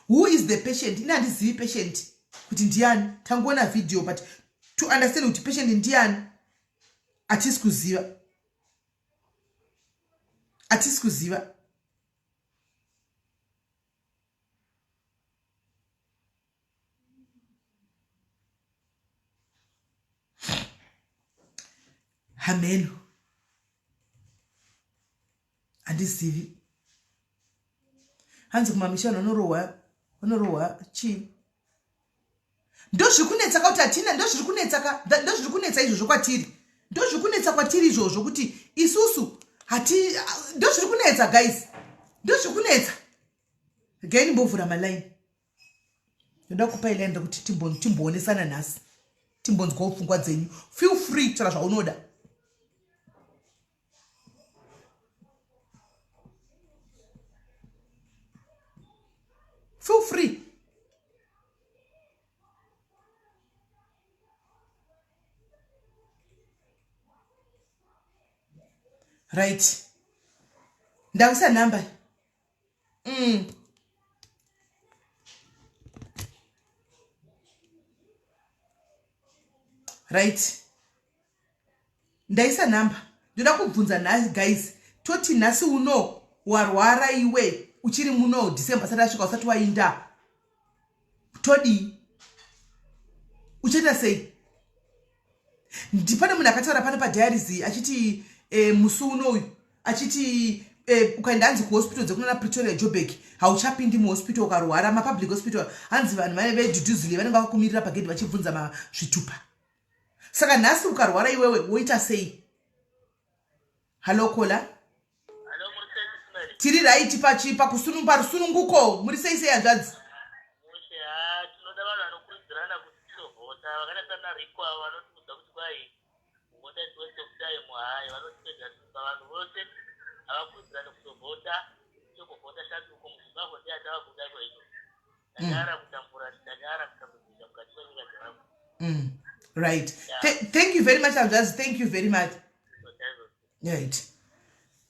Who is the patient? Ina handizivi patient. Kuti ndiani. Tangoona video, but to understand kuti patient ndiani. Atisi kuziva. Atisi kuziva. Amen. Handizivi. Hanzi kumamishana unorohwa chii? Ndozviri kunetsa kuti hatina, ndozviri kunetsa izvozvo kwatiri. Ndozviri kunetsa kwatiri izvozvo kuti isusu ndozviri kunetsa guys. Ndozviri kunetsa. Gaini mbovhura maline. Ndoda kupa ilaini kuti timboonesana nhasi. Timbonzwawo pfungwa dzenyu. Feel free kutaura zvaunoda. Feel free. Right. Ndakuisa number. Right. Ndaisa number. Ndoda kubvunza nhasi guys. Toti nhasi uno warwara iwe uchiri muno December sati asvika usati wainda. Todi. Uchaita sei? Ndipane munhu akataura pano padiaries achiti musi unoyu achiti ukaenda hanzi kuhospital dzekunana Pretoria Joburg hauchapindi muhospital ukarwara mapublic hospital hanzi vanhu vane vedhudhuzuli vanenge vakakumirira pagedhi vachibvunza zvitupa. Saka nhasi ukarwara iwewe woita sei? Hello kola. Hello Munotiiwo. Tiri right parusununguko muri sei hanzvadzi? Tinoda vanhu vanokurudzirana kuti tinovhota vakatana rikwa vanotibvunza kuti kwai vhota is waste of time hayi vanotipedza vanhu vose havakurudzirani kutovhota togovhota shatuko muZimbabwe ndiatavakuda kwaizvo. Tanyara kutambura tanyara kutambudzika mukati mwenyika dzevanhu. Right. Thank you very much, Avjaz. Thank you very much. Right.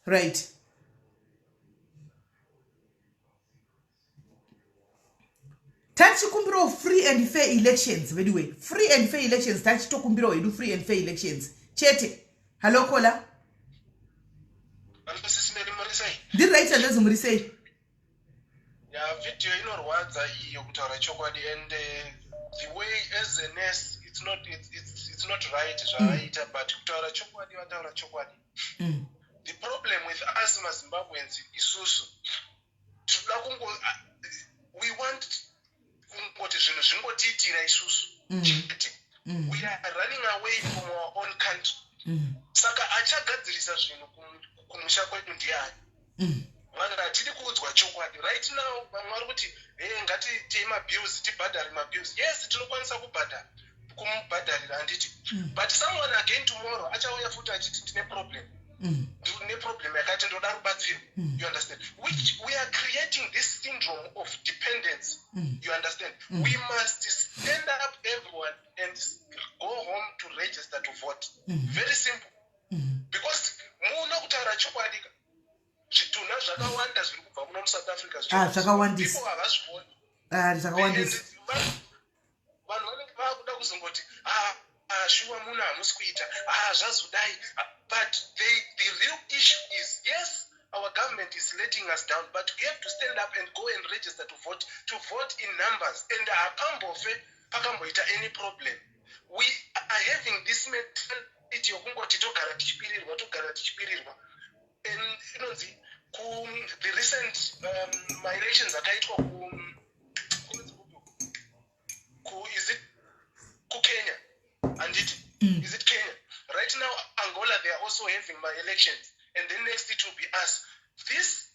Right. Tachikumbiro free and fair elections, by the way. Free and fair elections. Tachitokumbiro do free and fair elections. Chete. Hello, Kola. Did right Avjaz Murisei? Yeah, video inorwadza iyo kutaura chokwadi and the way as a nurse it's not right zvaaita but kutaura chokwadi vataura chokwadi. The problem with us maZimbabweans isusu tinoda we want kungoti zvinhu zvingotiitira isusu chete. We are running away from our own country. Saka achagadzirisa zvinhu kumusha kwedu ndiani? Vanhu hatidi kuudzwa chokwadi. Right now vamwe vari kuti ngati timabills tibhadhare mabills. Yes, tinokwanisa kumubhadharira handiti. But someone again tomorrow achauya futi achiti ndine problem. Ndine problem yakati ndoda rubatsiro. You understand? Which we are creating this syndrome of dependence. You understand? We must stand up everyone and go home to register to vote. Very simple. Because muna kutaura chokwadi zvituna zvakawanda zviri kubva muno muSouth Africa zvakawandisa. People havazvioni. Zvakawandisa. Vanhu vanenge vakuda kuzongoti shuwa munhu hamusi kuita zvazodai. But the real issue is, yes, our government is letting us down, but we have to stand up and go and register to vote in numbers. And pakamboita any problem. We are having this mentality yokungoti togara tichipirirwa. And the recent my elections akaitwa is it Kenya? And is it Kenya? Right now, Angola, they are also having my elections. And then next it will be us. This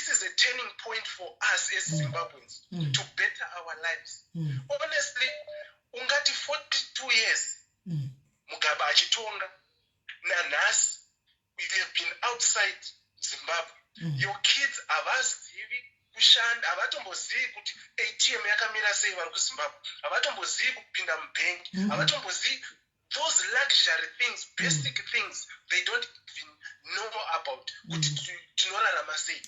is a turning point for us as Zimbabweans to better our lives. Honestly, ungati 42 years, Mugabe achitonga, naNhasi, we have been outside Zimbabwe. Your kids havazivi kushanda, havatombozivi kuti ATM yakamira sei vari kuZimbabwe, havatombozivi kupinda mubank, havatombozivi those luxury things, basic things, they don't even know about.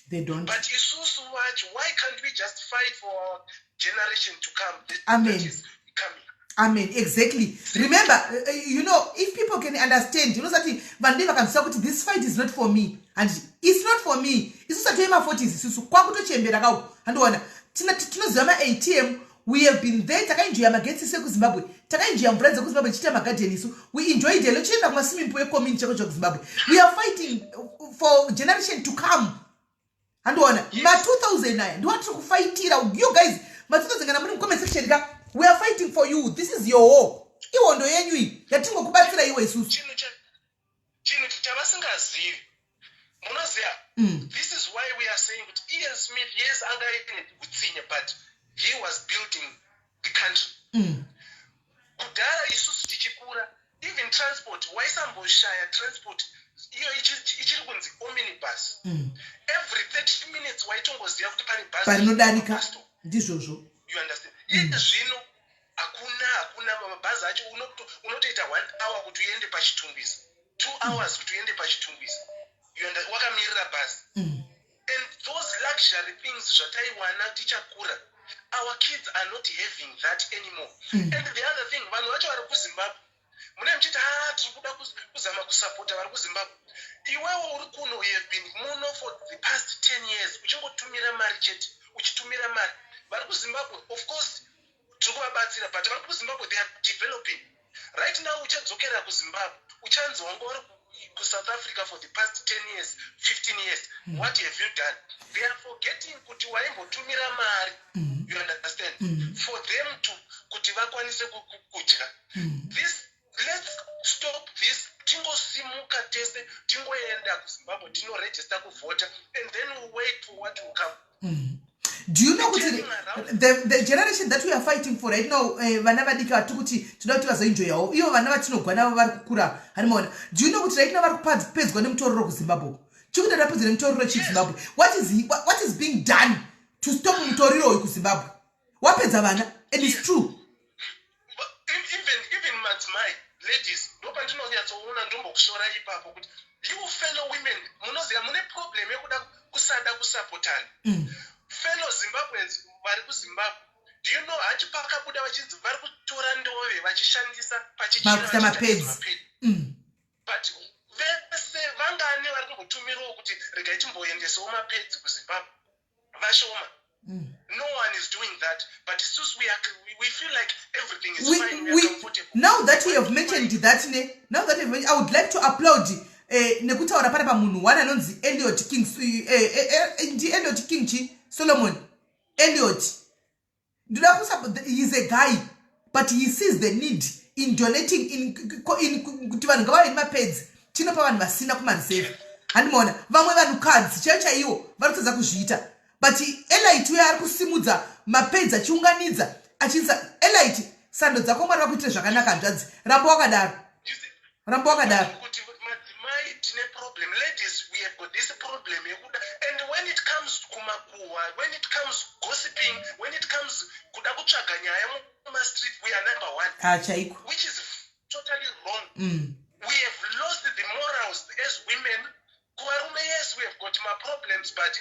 They don't. But isusu wacho, why can't we just fight for our generation to come? Amen. That is coming. Amen. Exactly. Remember, if people can understand, that Vandeva can say that this fight is not for me, and it's not for me. It's just a time of 40s. So, kwakuto chembera kau. And one, tinoziva ATM we have been there. Takaenjoya magetsi sekuZimbabwe. Takaenjoya mvura dzekuZimbabwe chita magarden isu. We enjoyed it. Lochienda kuma swimming pool community chako Zimbabwe. We are fighting for generation to come. And one, ma 2009. Do want to fight it out. You guys, ma 2009 muri comment section ka. We are fighting for you. This is your war. Iwondo yenyu iyi. Yatingo kubatsira iwe isusu. Chino chavasingazivi. Munoziya. This is why we are saying that Ian Smith, yes, but he was building the country. Kudara isusu tichikura, even transport, waisamboshaya transport, iyo ichiri kunzi omnibus. Every 30 minutes waitongoziya kuti pane bus. Parinodarika. Ndizvozvo. You understand? Zvino hakuna mabhazi acho unotoita 1 hour kuti uende pachitumbisa. 2 hours kuti uende pachitumbisa. Wakamirira bhazi. And those luxury things zvataiwana tichakura, our kids are not having that anymore. And the other thing, vanhu vacho vari kuZimbabwe, mune muchiti tiri kuda kuzama kusapota vari kuZimbabwe. Iwewo uri kuno, you have been muno for the past 10 years, uchingotumira mari chete, uchitumira mari. Vari kuZimbabwe, of course, tiri kuvabatsira, but vari kuZimbabwe, they are developing. Right now, uchadzokera kuZimbabwe, uchanzonga uri South Africa for the past 10 years, 15 years. What have you done? They are forgetting kuti waimbotumira mari. You understand? For them to kuti vakwanise kudya. This, let's stop this. Tingosimuka tese, tingoenda kuZimbabwe, tinoregister kuvota, and then we'll wait for what will come. Do you know the generation that we are fighting for right now? Vana vadika tukuti tunoda kuti vazoenjoyawo ivo vana vatinogwana vari kukura hanimaona. Do you know kuti right now vari kupedzwa nemutororo kuZimbabwe? Chikuti rapedza nemutororo chiZimbabwe. What is being done to stop mutoriro uyu kuZimbabwe? Wapedza vana, and it's true. Even madzimai, ladies, ndopandinonyatsoona ndombokushora ipapo kuti you fellow women, munoziya mune problem yekuda kusada kusapotana. Fellow Zimbabweans vari kuZimbabwe, do you know hachipakabuda vachinzi vari kutora ndove vachishandisa pachichira mapedzi. But vese vangane vari kungotumirawo kuti regai timboendesawo mapedzi kuZimbabwe vashoma. No one is doing that, but it's just we feel like everything is fine. We are comfortable. Now that you have mentioned that, I would like to applaud nekutaura pana pamunhu one anonzi Elliot King Solomon Elliot. He's a guy, but he sees the need in donating in kuti vanhu ngavave nemapedzi tinopa vanhu vasina kumariseva handimona vamwe vanhu cards chaiwo vari kutadza kuzviita. But Elite uya ari kusimudza mapedzi achiunganidza achinza Elite sando dzako mwari vakuitira zvakanaka hanzvadzi. Rambo wakadaro. Kuti madzimai tine problem. Ladies, we have got this problem. And when it comes kumakuwa, when it comes gossiping, when it comes kuda kutsvaga nyaya muma street, we are number one. Which is totally wrong. We have lost the morals as women. Kuvarume, yes, we have got my problems, but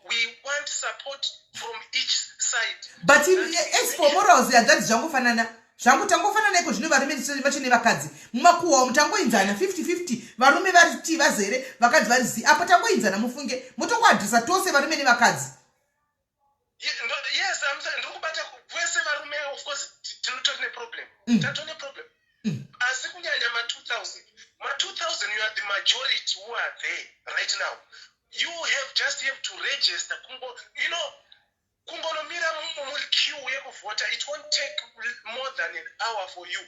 we want support from each side. But as for morals, that's zvangofanana. Zvangu tangofanana iko zvino varume vacho nevakadzi. Mumakuwa mutangoinzana 50-50. Varume vari vazere, vakadzi vari zi. Apa tangoinzana mufunge. Mutongoadresa tose varume nevakadzi. Yes, I'm saying ndokubata kwese varume, of course tinotone problem. Tatone problem. Asi kunyanya ma 2000. Ma 2000 you are the majority who are there right now. You have to register. Kungonomira queue yekuvota, it won't take more than an hour for you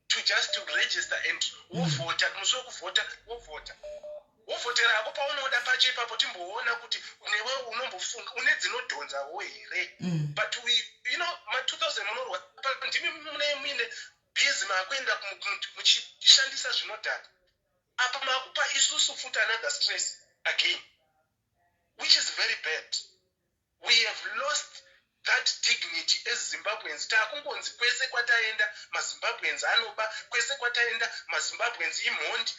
to register and wovota. Wovota. Wovotera apo paunoda pacho ipapo timboona kuti newe unombofunga une dzinodhonzawo here. But ma 2000 munorwa ndimi mune busy makuenda muchishandisa zvinodhaka. Apa makupa isusu futi another stress again, which is very bad. We have lost that dignity as Zimbabweans. Takungonzi kwese kwataenda maZimbabweans anoba, kwese kwataenda maZimbabweans imhondi,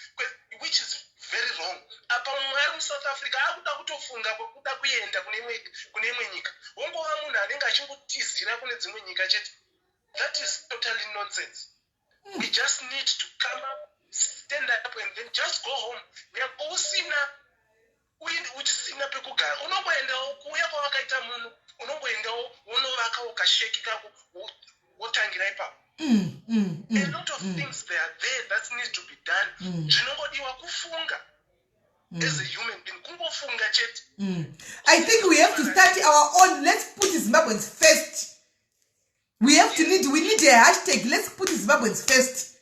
which is very wrong. Apa mwari muSouth Africa akuda kutofunga kwekuda kuenda kune imwe nyika. Wongova munhu anenge achingotizira kune dzimwe nyika chete. That is totally nonsense. We just need to come up, stand up, and then just go home. uchisina pekugara unongoendawo kuuya kwawakaita munhu unongoendawo unovaka ukasheki kako wotangira ipapo. A lot of things they are there that needs to be done. Zvinongodiwa kufunga as a human being, kungofunga chete. I think we have to start our own. Let's put Zimbabweans first. We need a hashtag. Let's put Zimbabweans first.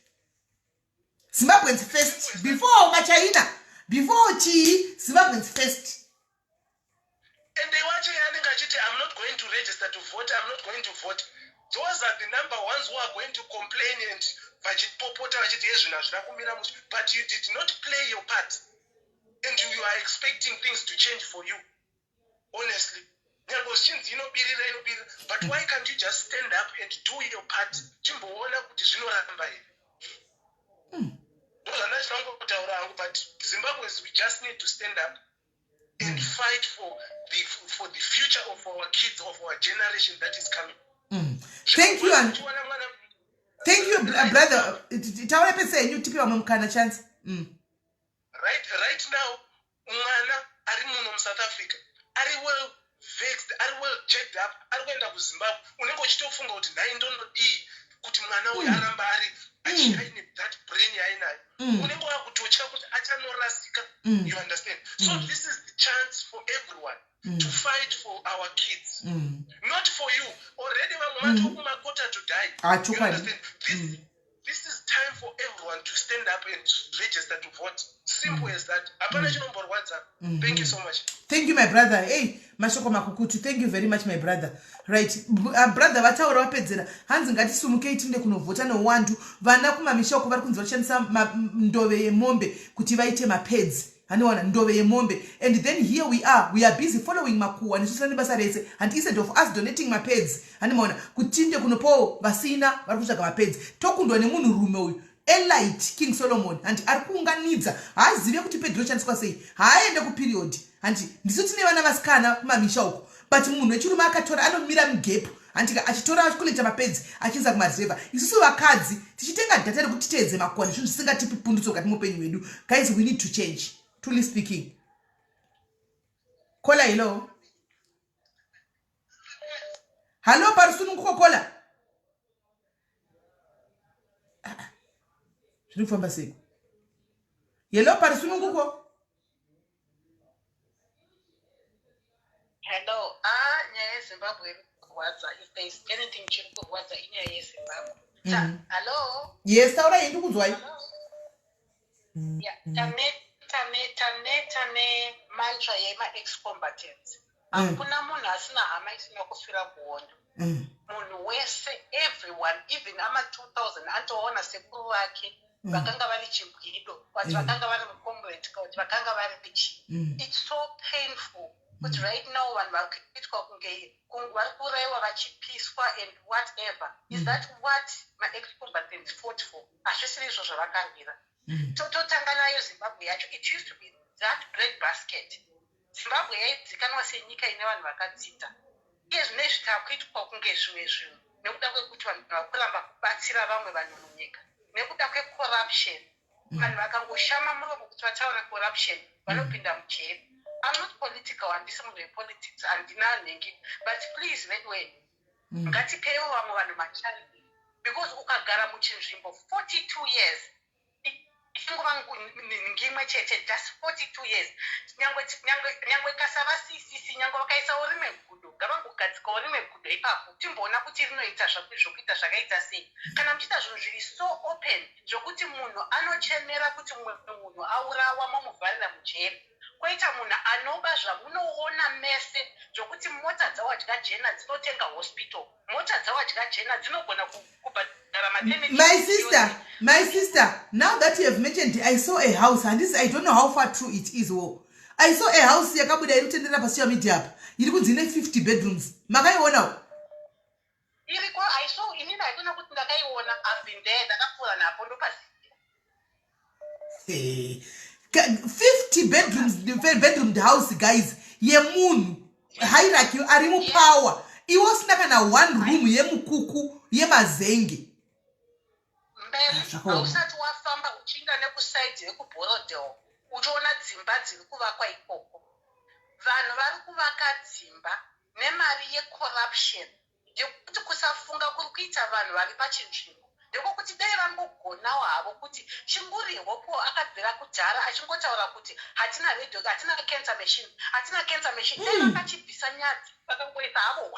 Zimbabweans first. Before China. Before Chi, Zimbabweans first. And they watch I'm not going to register to vote. I'm not going to vote. Those are the number ones who are going to complain and but you did not play your part. And you are expecting things to change for you. Honestly. But why can't you just stand up and do your part? But Zimbabweans, we just need to stand up and fight for the future of our kids, of our generation that is coming. Thank you, thank you, brother. Chance. Right now, umwana ari muno South Africa, ari well vexed, ari well checked up, ari kuenda kuZimbabwe. Unenge uchitofunga kuti nhai ndonodii kuti mwana uyu aramba ari aine that brain yainayo. Unenge wakutotya kuti achanorasika. You understand? So this is the chance for everyone to fight for our kids. Not for you. Already Makota to die. You understand? This is time for everyone to stand up and register to vote. Simple as that. Thank you so much. Thank you, my brother. Hey, Mashoko Makukutu, thank you very much, my brother. Right. Brother, vataura wapedzera. Hanzi ngatisumuke itinde kunovhota newantu. Vana kumamishoko vari kunzoshandisa ndove yemombe kuti vaite mapeds. Hanowana ndove yemombe. And then here we are busy following makuwa nesusana basa rese, and instead of us donating mapeds hanowana kutinde kunopo vasina vari kutsvaga mapeds. Tokundwa nemunhu rume uyu Elite King Solomon and ari kuunganidza haazive kuti pedro chaniswa sei haaende kuperiod and ndiso tine vana vasikana kumamisha uko but munhu wechirume akatora anomira mugepu and achitora achikolekta mapedzi achiisa kumareva. Isusu vakadzi tichitenga dhata rekuti titedze makuwa nezvinhu zvisingatipi pundutso kati muupenyu hwedu. Guys, we need to change. Truly speaking. Kola hello. Hello parisununguko kola. Zviri sei? Hello parisununguko. Hello. Nyaya Zimbabwe Gwadza. If there is anything chiri kugwadza inyaya yeZimbabwe. Hello. Yes, taura hindi kuzwai. Yeah, tane mantra yema-ex-combatants. Hakuna munhu asina hama isina kufira kuhondo. Munhu wese, everyone, even ama-2000 antoona sekuru vake vakanga vari chibwido, vati vakanga vari mucomrade, vati vakanga vari chi. It's so painful. But right now vanhu vakuitwa kunge vari kuraiwa vachipiswa and whatever. Is that what ma-ex-combatants fought for? Hazvisiri izvo zvavakarwira. Totanga nayo Zimbabwe yacho. It used to be that bread basket. Zimbabwe yaidzikanwa senyika ine vanhu vakadzidza. Iye zvinezvi takuitwa kunge zvimwe zvinhu nekuda kwekuti vanhu vakuramba kubatsira vamwe vanhu munyika, nekuda kwecorruption. Vanhu vakangoshama muromo kuti vataura corruption vanopinda mujeri. I'm not political, handisi munhu wepolitics, handina nhengi, but please vedweni ngatipewo vamwe vanhu macharity, because ukagara muchinzvimbo 42 years ingova ngimwe chete, just 42 years. Nyangwe kasava CCC, nyangwe vakaisa urime gudo, ngavangogadzika urime gudo ipapo timboona kuti rinoita zvokuita zvakaita sei. Kana muchiita zvinhu zviri so open zvokuti munhu anochemera kuti mumwe munhu aurawa mamuvharira mujeri, koita munhu anoba zvamunoona mese zvokuti mota dzawadya jena dzinotenga hospital, mota dzawadya jena dzinogona kubhadhara My sister, now that you have mentioned, I saw a house, and this I don't know how far true it is. I saw a house yakabuda irutendera passocial media apa. Iri kudzine 50 bedrooms. Makaiona? Iriko I saw inini haikona kuti ndakaiona. I've been there, ndakapfuura napo ndopaziva. 50 bedroomed house, guys. Yemunhu hierarchy ari mupower. Iwo sina kana one room yemukuku yemazenge. Hausati wafamba uchinda nekusaidi yekuBorodeo uchiona dzimba dziri kuvakwa ikoko. vanhu vari kuvaka dzimba nemari yecorruption yekuti kusafunga kuri kuita vanhu vari pachinzvimbo ndekokuti dai vangogonawo havo kuti chinguri hopo akabvira kudhara achingotaura kuti hatina radio hatina cancer machine dai vakachibvisa nyadzi vakangoisa havo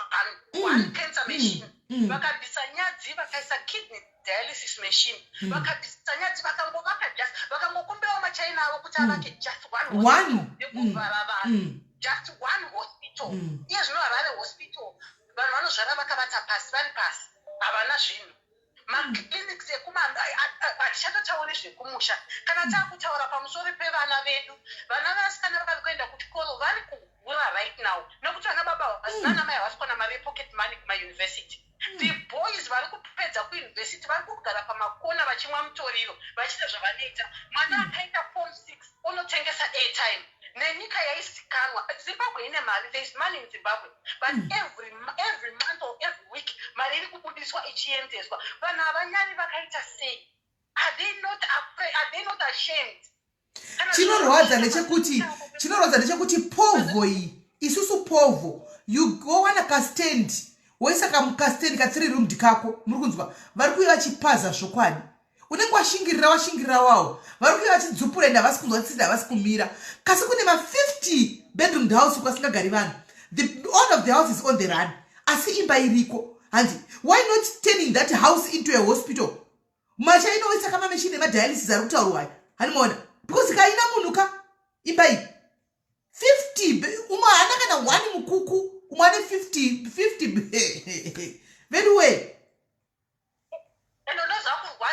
one cancer machine vakabvisa nyadzi vakaisa kidney dialysis machine vakabvisa nyadzi vakangovaka just vakangokumbirawo machina avo kuti avake just one yekuvhara vanhu just one hospital iye zvino Harare hospital vanhu vanozvara vakavata pasi vari pasi havana zvinhu maclinics hatichatotauri zvekumusha kana taakutaura pamusoro pevana vedu vana vasikana vari kuenda kuchikoro vari kugura right now nokuti vana baba nanamai havasi kuona mari yepocket money kumayunivhesity the boys vari kupedza kuyunivhesity vari kugara pamakona vachimwa mutoriro vachiita zvavanoita mwana akaita form 6 unotengesa airtime nenyika yaizikanwa zimbabwe ine mari there is money in zimbabwe but every month or every week mari iri kubudiswa ichiendeswa vanhu havanyari vakaita sei are they not afraid are they not ashamed chinorwadza ndechekuti povo iyi isusu povo you go wana kastand woisa kamukastand ka 3 room kako muri kunzwa vari kuiva chipaza zvokwadi unenge washingirira wawo vari kuiva chidzupura ende havasi kunzwa tsida havasi kumira kasi kune ma50 bedroom house kwasingagari vanhu all of the house is on the run asi imba iriko hanzi why not turning that house into a hospital macha inoisa kama machine emadialysis ari kutaurwa hanimona because kaina munhu ka imba iyi 50 umwe haana kana 1 mukuku umwe ane 50 very well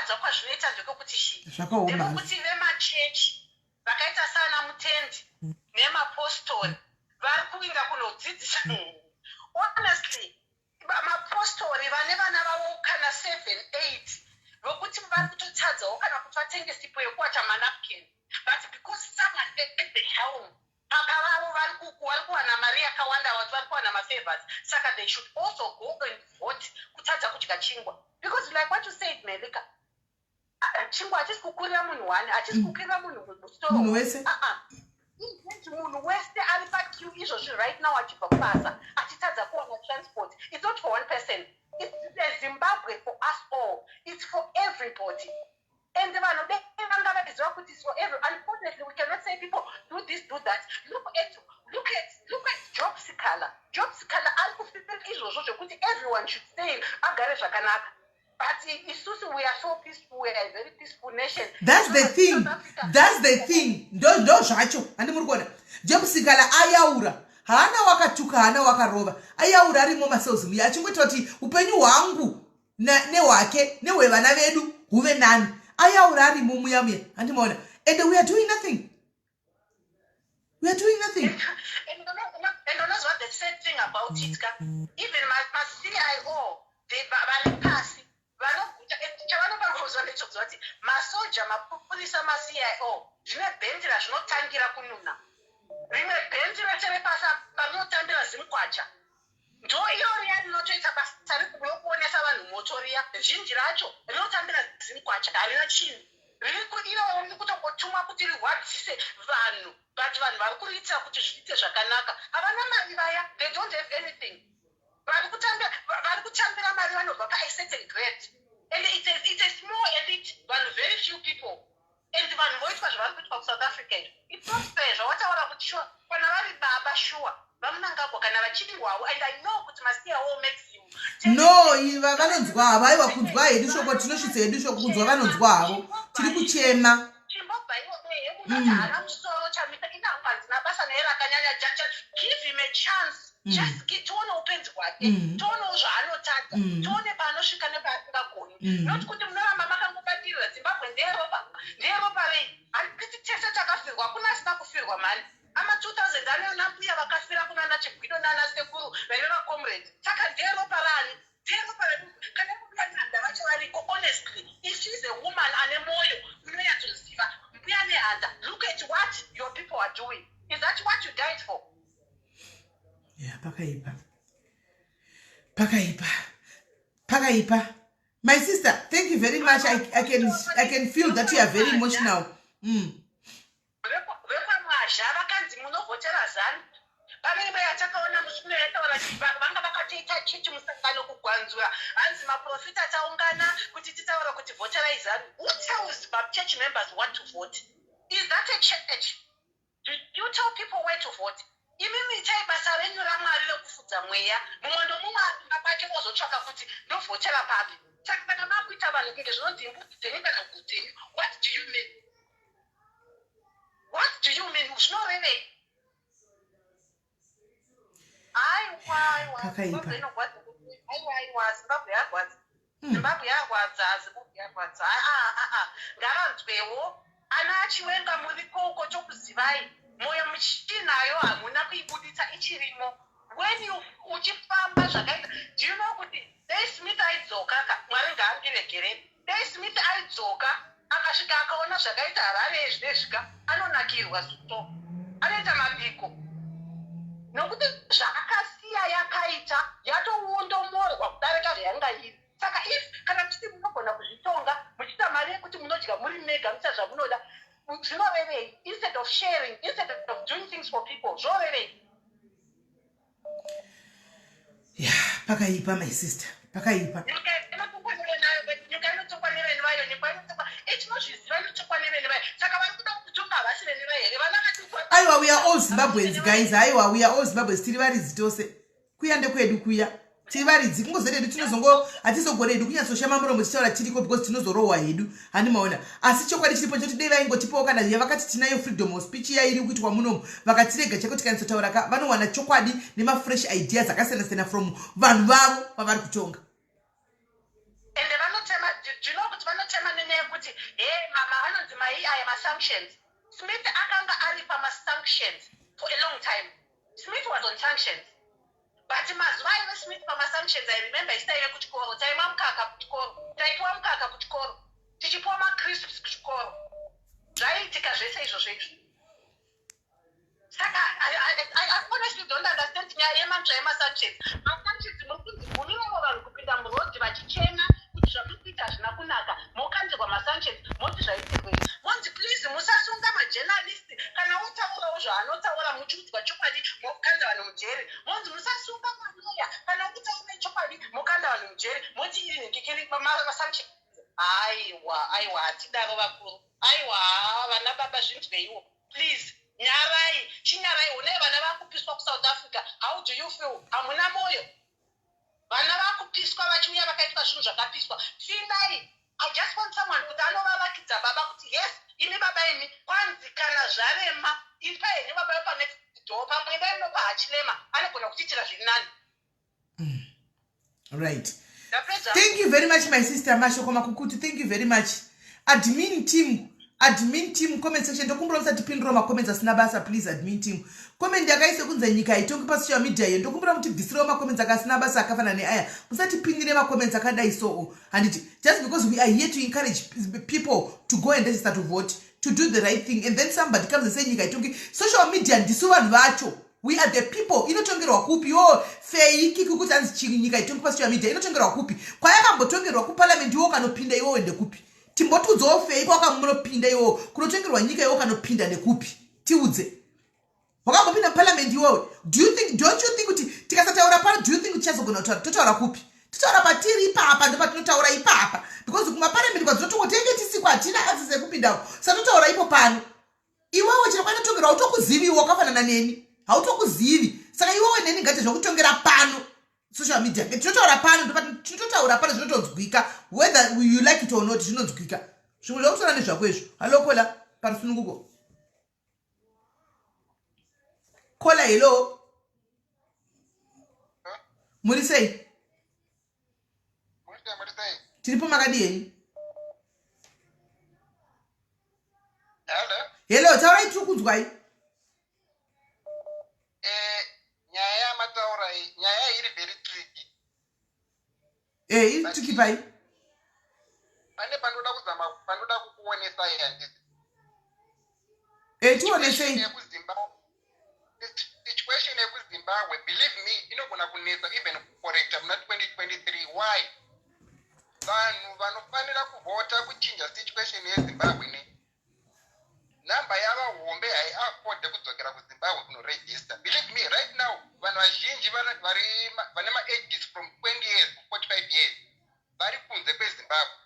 kurwadza kwazvinoita ndekekuti zvakaoma ndekuti vemachechi vakaita sana mutendi nemapostori vari kuinda kunodzidzisa honestly mapostori vane vana vavo kana 7-8 vokuti vari kutotadzawo kana kuti vatenge sipo yekuwacha manapkin but because someone at the helm papa vavo vari kuwana mari yakawanda vati vari kuwana mafavors saka they should also go and vote kutadza kudya chingwa because like what you said Melika chingwa hachisi kukurira munhu wani hachisi kukurira munhu musitoro munhu wese munhu wese ari paqueue izvozvi right now achibva kubasa achitadza kuwana transport it's not for one person it's Zimbabwe for us all it's for everybody and vanhu vanga vachiziva kuti it's for everyone unfortunately we cannot say people do this do that look at job sikala ari kufira izvozvo zvekuti everyone should stay agare zvakanaka. But isusu we are so peaceful, we are a very peaceful nation. That's the thing. Ndo zvacho andi muri kuona job sikala ayaura haana wakatuka haana wakarova ayaura arimo masells achingoti kuti upenyu hwangu nehwake nehwevana vedu huve nani ayaura arimo muya andimaona and we are doing nothing. And that's what the sad thing about it. Even my CIO, they vari pasi vanoguta chavanoparozwa ndechokuzoti masoja mapurisa maCIO zvine bhendi razvinotangira kununa rimwe bhendi rachere pasa parinotambira zimukwacha ndo iyo riya rinotoita basa rikuonesa vanhu moto riya zhinji racho rinotambira zimukwacha harina chinhu riri kutongotumwa kuti rirwadzise vanhu but vanhu vari kuriitira kuti zviite zvakanaka havana mari vaya they don't have anything vari kutambira mari vanobva pa-certain grade and it's a small elite vanhu very few people and vanhu voitwa zvavari kuitwa kuSouth Africa it's not fair zvawataura kuti sure kana vari baba sure vamunangagwa kana vachidihwawo and I know kuti maCIO makes you no iva vanonzwa havo aiwa kunzwa hedu shoko tinosvitsa hedu shoko kunzwa vanonzwa havo tiri kuchema chimbobva iwobe unoti haana musoro chamita inangwa dzina basa naye rakanyanya jaja give him a chance just tione upenzi hwake tionewo zvaanotadza tione paanosvika nepaasingagoni not kuti munoramba makangobatirira Zimbabwe ndeyeropa rei handiti tese takafirwa hakuna asina kufirwa mani ama-2000 anona mbuya vakafira kunana chigwido nana sekuru vaive vacomrade saka ndeyeropa rani ndeyeropa redu kana mukananda vacho variko honestly if she's a woman ane moyo unoyatsoziva mbuya nehanda look at what your people are doing is that what you died for? Yeah, pakaipa. My sister, thank you very much. I can feel that you are very emotional. Vekwamwazha vakanzi munovhotera ZANU pamene yatakaona mushuno yataura vanga vakatoita chichi musangano kugwanzura hanzi maprofita taungana kuti titaura kuti voterizani. Who tells church members what to vote? Is that a church? Do you tell people where to vote? Imimi itai basa renyu ramwari rekufudza mweya mumwe nomumwe arimba pake ozotsvaka kuti ndovhotera papi. Saka kana makuita vanhu kunge zvinonzi imbudzi dzenyu kana gutenyu, what do you mean? What do you mean? Zvinorevei? Aiwa, Zimbabwe yarwadza. Zimbabwe yarwadza. Ngavanzwewo ana achiwenga muri koko chokuzivai. Moyo muchinayo hamuna kuibuditsa ichirimo. When you uchifamba zvakaita, do you know kuti Dave Smith aidzoka Mwari ngaandiregereni. Dave Smith aidzoka akasvika akaona zvakaita Harare zvinezvika anonakirwa zuto. Anoita mabiko. Nokuti zvakasiya yakaita yatoundomorwa kudarika zvayanga iri. Saka if kana kuti munogona kuzvitonga muchiita mari yekuti munodya muri mega mucha zvamunoda, zvinorevei? Instead of sharing, instead of doing things for people, zvorevei? Yeah, pakaipa my sister, pakaipa. Nyika inotongwa nevanhu vayo, nyika inotongwa etinozviziva inotongwa nevanhu vayo. Saka vari kuda kutonga havasi venhu vayo here. Vana vadikwa. Aiwa, we are all Zimbabweans guys. Aiwa, we are all Zimbabweans. Tiri varidzi tose. Kuyande kwedu kuya. Tiri varidzi kungozoredu tinozongo atizogoredu kunyazoshama muromo tichaura tiriko because tinozorohwa hedu. Hani maona. Asi chokwadi chiripo choti dei vaingotipawo kana yavakati tinayo freedom of speech iya iri kuitwa munomu vakatirega chako tikanisotaura vanowana chokwadi nemafresh ideas akasiyana-siyana from vanhu vavo vavari kutonga. Ende vanotema, do you know kuti vanotema nenyaya yekuti mama anonzi aya ma-sanctions. Smith akanga ari pama-sanctions for a long time. Smith was on sanctions. But mazuva aive Smith pama-sanctions, I remember isitaive kuchikoro, taimwa mukaka kuchikoro, taipiwa mukaka kuchikoro, tichipiwa ma-crisps kuchikoro. Zvaiitika zvese izvozvo izvo. Saka I honestly don't understand nyaya yemanzva yema-sanctions. Ma-sanctions muri kunzi munivo vanhu kupinda murodhi vachichena kuti zvamuri kuita hazvina kunaka, mokanzirwa ma-sanctions, moti zvaitirwei. Monzi please musasunga majournalist kana otaurawo zvaanotaura muchiudzwa chokwadi mokanda vanhu mujeri. Monzi musasunga maloya kana okutaura chokwadi mokanda vanhu mujeri. Moti iri ndikiri ma-sanctions. Aiwa, hatidaro vakuru. Aiwa, vana baba zvinzweiwo. Please, nyarai, chinyarai. Une vana vakupiswa kuSouth Africa. How do you feel? Hamuna moyo. Vana vakupiswa vachiuya vakaitwa zvinhu zvakapiswa. Finai. I just want someone kuti anovavakidza baba kuti yes, imi baba imi kwanzi kana zvarema ipaini baba yo pane door pamwe inopa hachilema anogona kuchiitira zviri nani. Right. Thank you very much my sister Mashoko Makukutu. Thank you very much. Admin team comment section ndokumbura musati pindura macomments asina basa please. Admin team comment yakaise kunze nyika itongi pa social media iyo ndokumbura kuti bvisira macomments akasina basa akafana neaya musati pinire macomments akadai so. And just because we are here to encourage people to go and register to vote, to do the right thing, and then somebody comes and say nyika itongi social media ndiso vanhu vacho. We are the people. Inotongerwa kupi yo fake kukuti anzi nyika itongi pa social media inotongerwa kupi kwayakambotongerwa ku parliament yo kanopinda iwo ende kupi timbotudzawo fake wakamunopinda iwo kunotongerwa nyika iwo kanopinda nekupi tiudze wakambopinda parliament iwowe. Don't you think kuti tikasataura pano, do you think tichazogona totaura kupi? Totaura patiri ipapa ndo patinotaura ipapa because kuma parliament kwadzotongotenge tisiku hatina access yekupindawo satotaura ipo pano. Iwewe chero kwanotongerwa utokuzivi wakafanana neni hautokuzivi saka iwewe neni ngati zvokutongera pano social media tinotaura pano tinotaura pano zvinotonzwika whether you like it or not zvinonzwika zvimwe zvakusona nezvako izvo. Halo kola parisununguko kola hello muri sei? Tiripo makadini? Hello taurai tiri kunzwai. Nyaya mataura nyaya iri very tricky. Iri tricky pai. Pane panoda kukuonesa handisi. Tionesei. Situation yekuZimbabwe, believe me, inogona kunesa even correcta muna 2023. Why? Vanhu vanofanira kuvhota kuchinja situation yeZimbabwe ne namba yava hombe haiafode kudzokera kuZimbabwe kunoregister. Believe me, right now, vanhu vazhinji vane ma-ages from 20 years to 45 years vari kunze kweZimbabwe.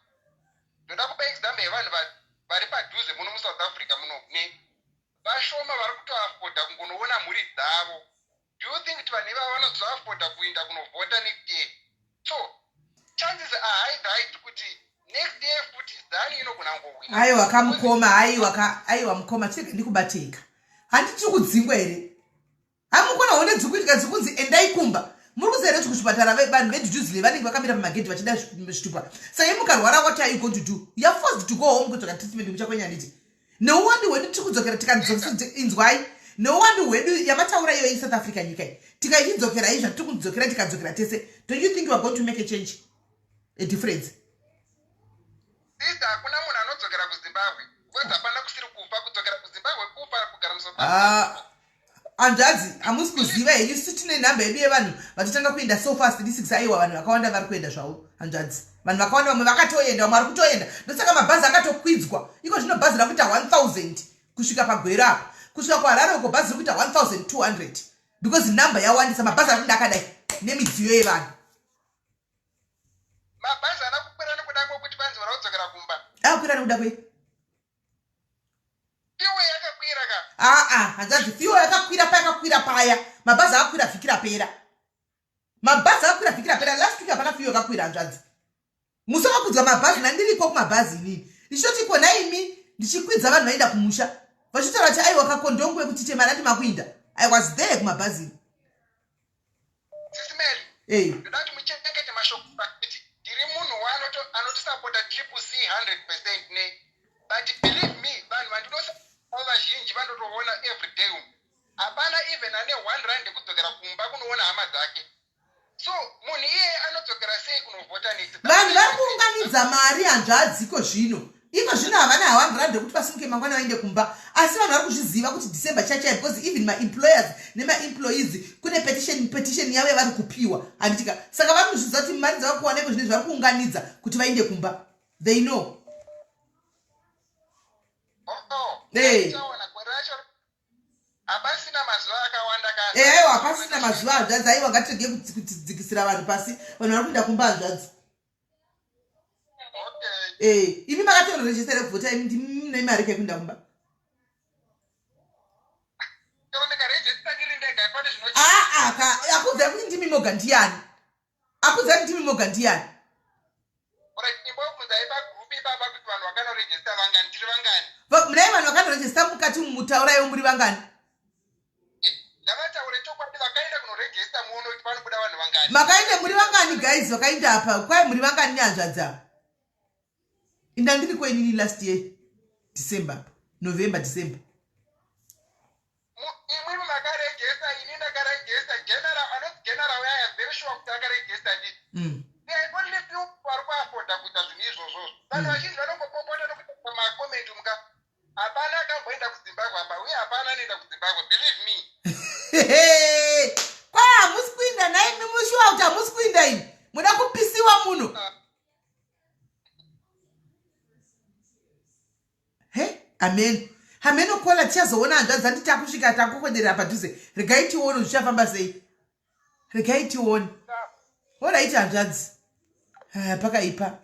Ndoda kupa example yevanhu vari padhuze muno muSouth Africa muno vashoma vari kutoafoda kungonoona mhuri dzavo. Do you think kuti vanhu ivava vanozoafoda kuenda kunovhota next year? So chances are high kuti next year futi zani inogona ngowina. Aiwa kamukoma, aiwa mukoma chirege ndikubateka. Handiti kudzingwa here. Hamukona one dzikuitika dzikunzi endai kumba. Muri kuzere kuchipatara vanhu vedhudhuzile vanenge vakamira pamagedhi vachida zvitupa. Saka mukarwara, what are you going to do? You are forced to go home kutoka treatment muchakwenya nditi. No wonder when tikudzokera tikanzokera inzwai. No wonder when yamataura iyo South Africa nyika iyi. Tikaidzokera izva tikudzokera tikadzokera tese. Don't you think you are going to make a change? A difference? Sister, hakuna munhu anodzokera kuZimbabwe. Kweza hapana kusiri kufa kudzokera kuZimbabwe kufa kugara muSouth Africa. Anjadzi, hamusi kuziva henyu tine nhamba yedu yevanhu vachitanga kuenda so fast D6 aiwa vanhu vakawanda vari kuenda zvavo. Anjadzi, vanhu vakawanda vamwe vakatoenda vamwe vari kutoenda. Ndosaka mabhazi akatokwidzwa. Iko zvino bhazi rakuita 1000 kusvika pagwera apa. Kusvika kuHarare uko bhazi rikuita 1200 because nhamba yawandisa mabhazi arikuda akadai nemidziyo yevanhu. Mabhazi anakukwira nekuda kwokuti vanzi vari kudzokera kumba. Akukwira nekuda kwei? Fuel yakakwira ka. Hanzvadzi, fuel yakakwira payakakwira paya. Mabhazi akakwira vhiki rapera. Mabhazi akakwira vhiki rapera. Last week hapana fuel yakakwira hanzvadzi. Musavakudzwa mabhazi nandiriko kumabhazi inini. Ndichoti kona imi ndichikwidza vanhu vaenda kumusha. Vachitaura kuti aiwa kakondongwe kuti temara ndimakuinda. I was there kumabhazi. SIS MELLY. Ndoda kuti muchengete mashoko kuti ndiri munhu anotisapota triple C 100% ne. But believe me, vanhu vandinosapota vazhinji vandotoona every day. Hapana even ane 1 rand kudzokera kumba kunoona hama dzake. So munhu iye anodzokera sei kunovhota next? Vanhu vari kuunganidza mari hanzvadzi iko zvino. Iko zvino havana 1 rand kuti vasimuke mangwana vaende kumba. Asi vanhu vari kuzviziva kuti December chachai because even my employers nema-employees kune petition yavo yavari kupiwa. Handitika. Saka vari kuzviziva kuti mari dzava kuwanepo zvinhu vari kuunganidza kuti vaende kumba. They know. Hapasina mazuva akawanda kasi. Aiwa hapasina mazuva hanzvadzi. Aiwa ngatirege kudzikisira vanhu pasi. Vanhu vari kuenda kumba hanzvadzi. Imi makatonorejistera kuvhota imi ndine mari kekuenda kumba. Akudza kuti ndimi moga ndiani? Akudza kuti ndimi moga ndiani? Munai vanhu vakanorejista mukati mutaurayo muri vangani? Makaenda muri vangani guys vakaenda apa? Kwai muri vangani nehanzvadza? Inda ndiri kwenini last year December, November, December. Imwe makarejista ini ndakarejista general where I am very sure kuti akarejista ndini. Only few vari kuafoda kuita zvinhu izvozvo. Vanhu vazhinji vanongopopota nokuita makomenti muka hapana akamboenda kuZimbabwe apa uye hapana anoenda kuZimbabwe. Believe me. Kwai hamusi kuinda naimi mushuwa kuti hamusi kuinda imi. Muda kupisiwa munhu. Amen. Amen okola tichazoona hanzvadzi handiti takusvika takukoderera padhuze. Regai tione zvichafamba sei. Regai tione. Alright hanzvadzi. Pakaipa.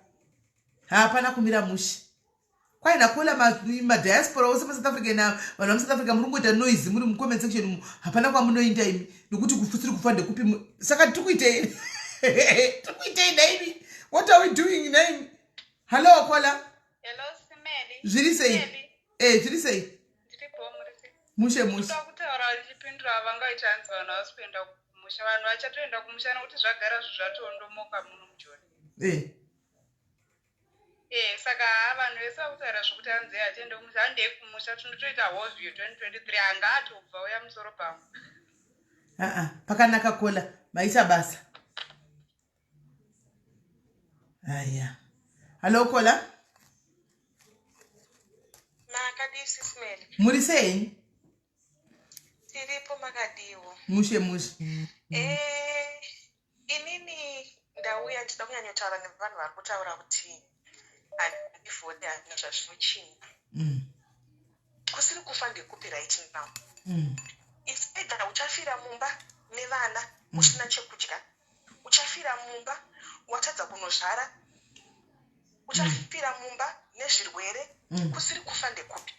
Hapana kumira mushe. Kwai nakola madiaspora ose paSouth Africa na vanhu vamuSouth Africa muri kungoita noise muri mucomment section hapana kwamunoinda imi nokuti kufusiri kufa ndekupi. Saka tikuitei. Tikuitei naimi. What are we doing naimi? Hello okola. Hello SIS MELLY. Zviri sei? Zviri sei? Mushe. Kutaura ndichipindura vangaita hanzi vanhu havasi kuenda kumusha. Vanhu vachatoenda kumusha nokuti zvagara zvatondomoka muno mujoni. Saka vanhu vese vakutaura zvokuti hanzi hatiende kumusha. Handei kumusha tinotoita hovhio 2023 anga atobva uya musoro pamwe. Pakanaka kola maita basa. Aya. Hello kola. Makadi SIS MELLY. Muri sei? Tiripo makadiwo. Mushe. Inini ndauya ndida kunyanyotaura nevanhu vari kutaura kuti handivhoti handina zvazvinochinja. Kusiri kufa ndekupi right now. It's either uchafira mumba nevana usina chekudya, uchafira mumba watadza kunozvara, uchafira mumba nezvirwere kusiri kufa ndekupi.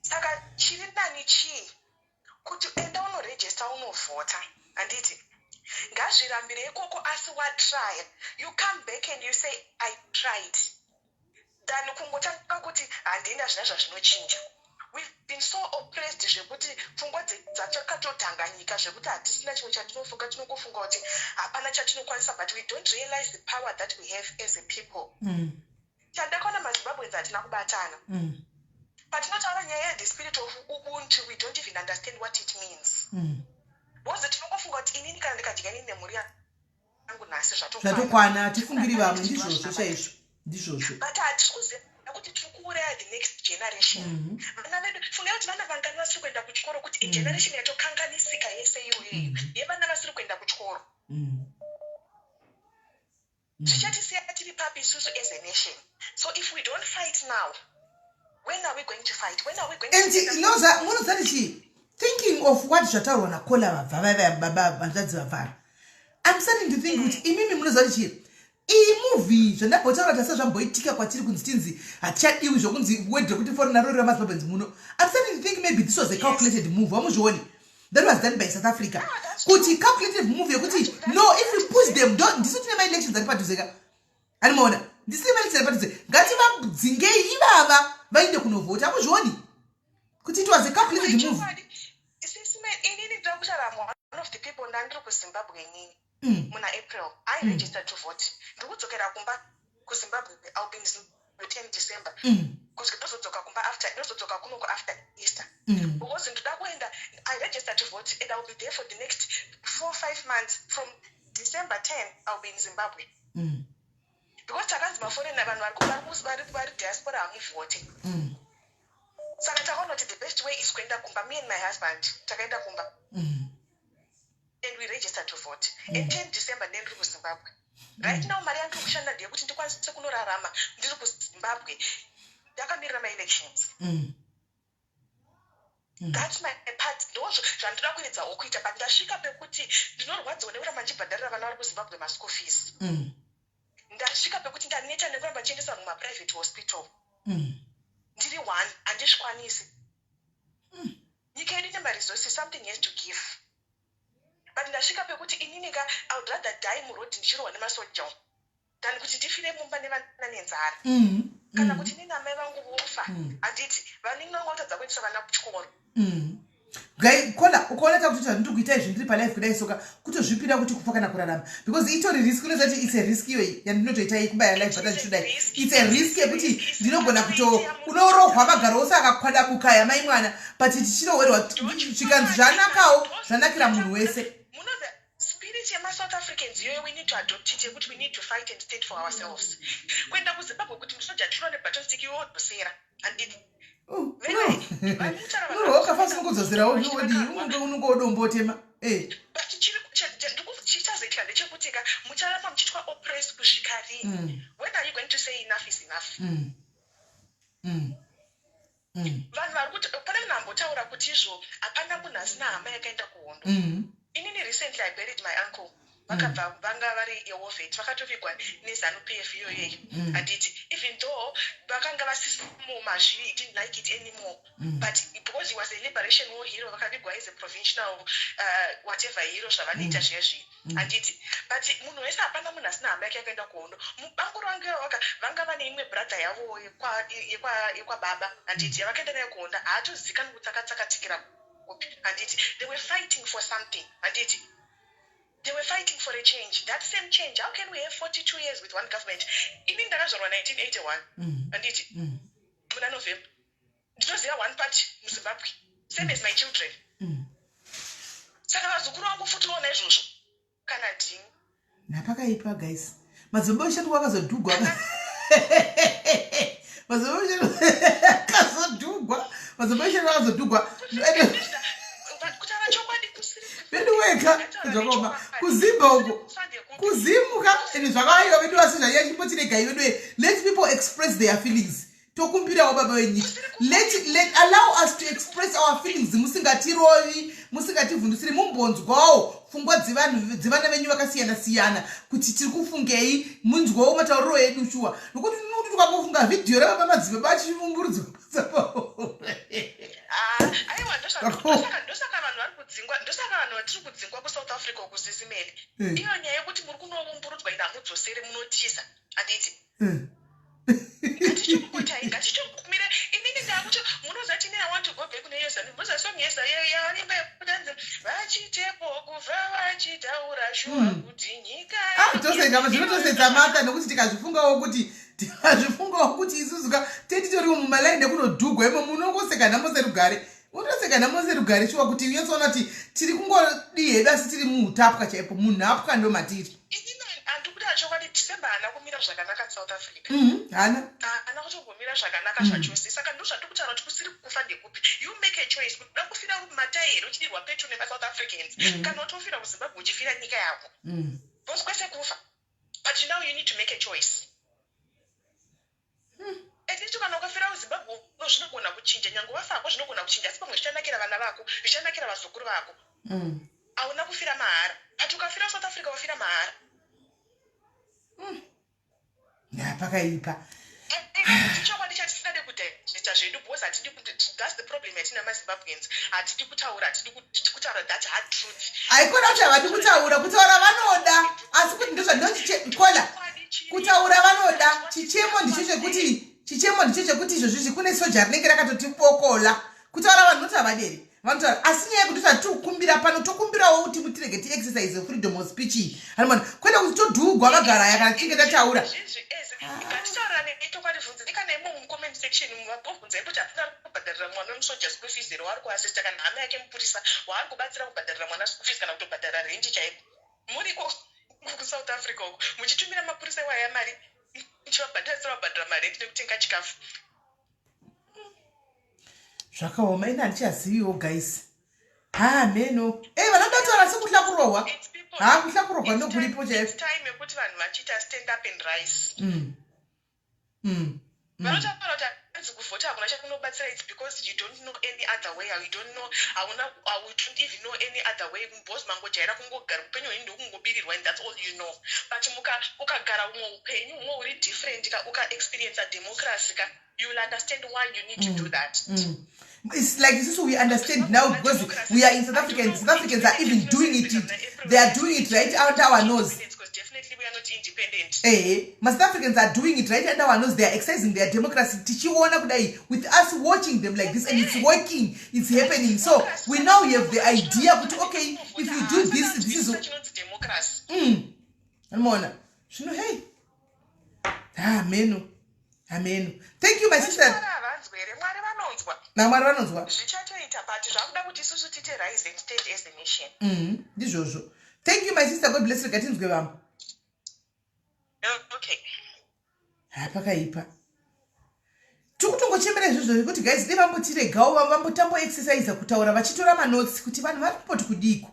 Saka chiri nani chii kuti enda unorejista unovhota. Handiti ngazvirambire ikoko asi watry, you come back and you say I tried, than kungotanga kuti handina zvina zvazvinochinja. We've been so oppressed zvekuti pfungwa dzakatotanganyika zvekuti hatisina chimwe chatinofunga, tinokufunga kuti hapana chatinokwanisa, but we don't realize the power that we have as a people. Chandakaona maZimbabweans hatina kubatana. Patinotaura nyaya the spirit of ubuntu, we don't even understand what it means. Because tinokufunga kuti inini kana ndikadya nini nemhuri yangu nhasi zvatokwana, hatifungiri vamwe ndizvozvo chaizvo. Ndizvozvo. But hatikuziva kuti tiri kuuraya the next generation. Vana vedu funga kuti vana vangani vasiri kuenda kuchikoro, kuti igeneration yatokanganisika yese iyoyo yevana vasiri kuenda kuchikoro. Zvichatisiya tiri papi isusu as a nation. So if we don't fight now, when are we going to fight? When are we going to fight? Thinking of what zvataurwa nakola baba vanzvadzi vavhara, I'm starting to think kuti imimi munoziva chii iyi movie zvandambotaura kuti sezvamboitika kwatiri kunzi tinzi hatichadiwi zvokunzi wedhe kuti fori narori ramazimbabwenzi muno. I'm starting to think maybe this was a calculated move. Hamuzvioni? That was done by South Africa. Kuti calculated move yokuti no, if we push them, don't ndiso tine ma-elections ari padhuzeka. Animaona? Ndisi ma-elections ari padhuzeka. Ngati vadzingei ivava vainde kunovhota. Hamuzvioni? Kuti it was a calculated move. Inini ndakutaura one of the people ndandiri kuZimbabwe inini. Muna April, I registered to vote. Ndikudzokera kumba kuZimbabwe, I'll be in Zimbabwe 10 December. Because ndozodzoka kumba ndozodzoka kunoko after Easter. Because I registered to vote and I'll be there for the next 4 or 5 months. From December 10, I'll be in Zimbabwe. Because takanzi maforeigner vanhu vari diaspora hamuvote. Saka takaona kuti the best way is kuenda kumba. Me and my husband takaenda kumba. And we registered to vote. And 10 December ndiri kuZimbabwe. Right now mari yangu kushanda ndeyekuti ndikwanise kunorarama ndiri kuZimbabwe. Ndakamirira ma-elections. That's my part. Ndozvo zvandinoda kuedzawo kuita, but ndasvika pekuti ndinorwadzawo nekuramba ndichibhadharira vana vari kuZimbabwe ma-school fees. Ndasvika pekuti ndaneta nekuramba ndichiendesa vanhu kuma-private hospital. Ndiri one, handizvikwanisi. Nyika yedu ine ma-resources, something has to give. But ndasvika pekuti inini I would rather die murodi ndichirwa nemasoja than kuti ndifire mumba nevana nenzara. Kana kuti nini amai vangu vofa, handiti vanini vangu vatadza kuendesa vana kuchikoro. Gai kola ukaona kuti ndiri kuita izvi ndiri palife kudai soka kutozvipira kuti kufa kana kurarama, because itori risk unoziva kuti it's a risk iyoyi yandinotoita ikubaya life patati kudai. It's a risk yekuti ndinogona unorohwa magaro ose akakwadabuka yamai mwana, but tichinowerwa zvikanzi zvanakawo zvanakira munhu wese. Spirit yema South Africans yoyo we need to adopt it yekuti we need to fight and stand for ourselves. Kuenda kuZimbabwe kuti musoja chiro nebaton stick yodosera handiti. Ukafasi kukudzoserawo unongodombotema. But chichazoitwa ndechekuti mucharamba muchitwa oppressed kusvika rini? When are you going to say enough is enough? Vanhu vari kuti pane munhu ambotaura kuti izvo hapana munhu asina hama yakaenda kuhondo. Inini recently I buried my uncle. Vakabva vanga vari eovet vakatopigwa neZANU-PF iyoyeyo. Handiti even though vakanga vasisimo mazviri, didn't like it anymore, but because he was a liberation war hero vakavigwa as a provincial whatever hero zvavanoita zvezvi. Handiti but munhu wese hapana munhu asina hama yake yakaenda kuhondo. Banguro vangu vanga vane imwe brother yavo yekwababa. Handiti yavakaenda nayo kuhonda haatozivikanwi kuti akatsakatikira kupi. Handiti they were fighting for something. Handiti they were fighting for a change. That same change, how can we have 42 years with one government? Even ndakazvarwa 1981. Handiti muna November ndinoziva one part muZimbabwe, same as my children. Saka vazukuru vangu futi vona izvozvo kana ndini napakaipa guys. Madzimba eshe wakazodhugwa. Madzimba eshe akazodhugwa. Madzimba eshe akazodhugwa. kutaura chokwadi kusiri Weka zvakoma kuzimba uko kuzimuka ini zvakaiwa vedu vasi zvaiya chipotirega iwe let people express their feelings. tokumbirawo baba wenyika. Allow us to express our feelings. Musingatirovi, musingativhundusiri mumbonzwawo pfungwa dzevana venyu vakasiyana kuti tiri kufungei, munzwawo matauriro edu shuwa. Nokuti unokuti tukangofunga vhidhiyo rababa madzibaba achivumburudzwa aiwa ndosaka vanhu vari kudzingwa, ndosaka vanhu vatiri kudzingwa kuSouth Africa uku SIS MELLY. Iyo nyaya yekuti muri kunovumburudzwa ida mudzosere munotiza handiti ngatichomire inini ndakuti munozati I want to go back kune yesa mboza song yesa yaimba yekutanzi vachitepo kuva vachitaura shuwa kuti nyika zvinotosedza mata nokuti tikazvifungawo kuti isusuka tetitoriwo mumalaini ekunodhugwa imo munongoseka nhamo serugare unotoseka nhamo serugare shuwa kuti unyatsoona kuti tiri kungodi hedu asi tiri muutapwa chaipo munhapwa ndo matiri andikuti chokwadi December haana kumira zvakanaka South Africa. Haana kutombomira zvakanaka zvachose. Saka ndo zvatikutaura kuti kusiri kufa ndekupi. You make a choice. Kuda kufira mumatairi uchidirwa petrol nevaSouth Africans. Kana utofira kuZimbabwe uchifira nyika yako. Bosi kwese kufa. But now you need to make a choice. At least kana ukafira kuZimbabwe zvinogona kuchinja, nyange wafako zvinogona kuchinja, asi pamwe zvichanakira vana vako, zvichanakira vazukuru vako. Hauna kufira mahara. But ukafira South Africa wafira mahara. Pakaipa. That's the problem yatina maZimbabweans. Hatidi kutaura that hard truth. Haikona kuti havadi kutaura vanoda. Asi kuti ndozvandinochikola. Kutaura vanoda. Chichemo ndicho chekuti izvozvi kune soja rinenge rakatotipokola. Kutaura vanhu noti havaderi. Vantaura asi nyaya yekuti tatokumbira pano tokumbirawo kuti mutirege ti-exercise freedom of speech. Harimana kwenda kuti todhugwa vagara kana tichinge tataura. Ngatitaura netokwadi vhunzika nemo mucomment section muvabvunzai kuti hatina kubhadharira mwana wemusoja school fees here waari kuasista kana hama yake mupurisa waari kubatsira kubhadharira mwana school fees kana kutobhadharira renji chaipo. Muriko kuSouth Africa uko muchitumira mapurisa iwaya mari muchivabhadharisa vabhadhara marendi nekutenga chikafu. Zvakaoma ina handichaziviwo guys. Meno. Vanoda kutaura sekuhla kurohwa. Kuhla kurohwa ndokuripo chaipo. It's time yekuti vanhu vachiita stand up and rise. Vanotaura kuti hanzi kuvhota hakuna chakunobatsira. It's because you don't know any other way. You don't know, you don't even know any other way. Boss mangojaira kungogara upenyu hwedu ndokungobirirwa and that's all you know. But ukagara umwe upenyu umwe uri different uka experience a democracy you will understand why you need to do that. It's like this is what we understand now because we are in South Africa and South Africans are even doing it. They are doing it right under our nose. Because definitely we are not independent. South Africans are doing it right under our nose. They are exercising their democracy. With us watching them like this and it's working, it's happening. So we now have the idea, but okay, if you do this is democracy. Hey. Amen. Thank you, my sister. Thank you, my sister. God bless you. Okay. Pakaipa. Tukutongochemera izvozvo kuti guys nevambotiregawo vambotambo exercise kutaura vachitora manotes kuti vanhu vari kumboti kudiko.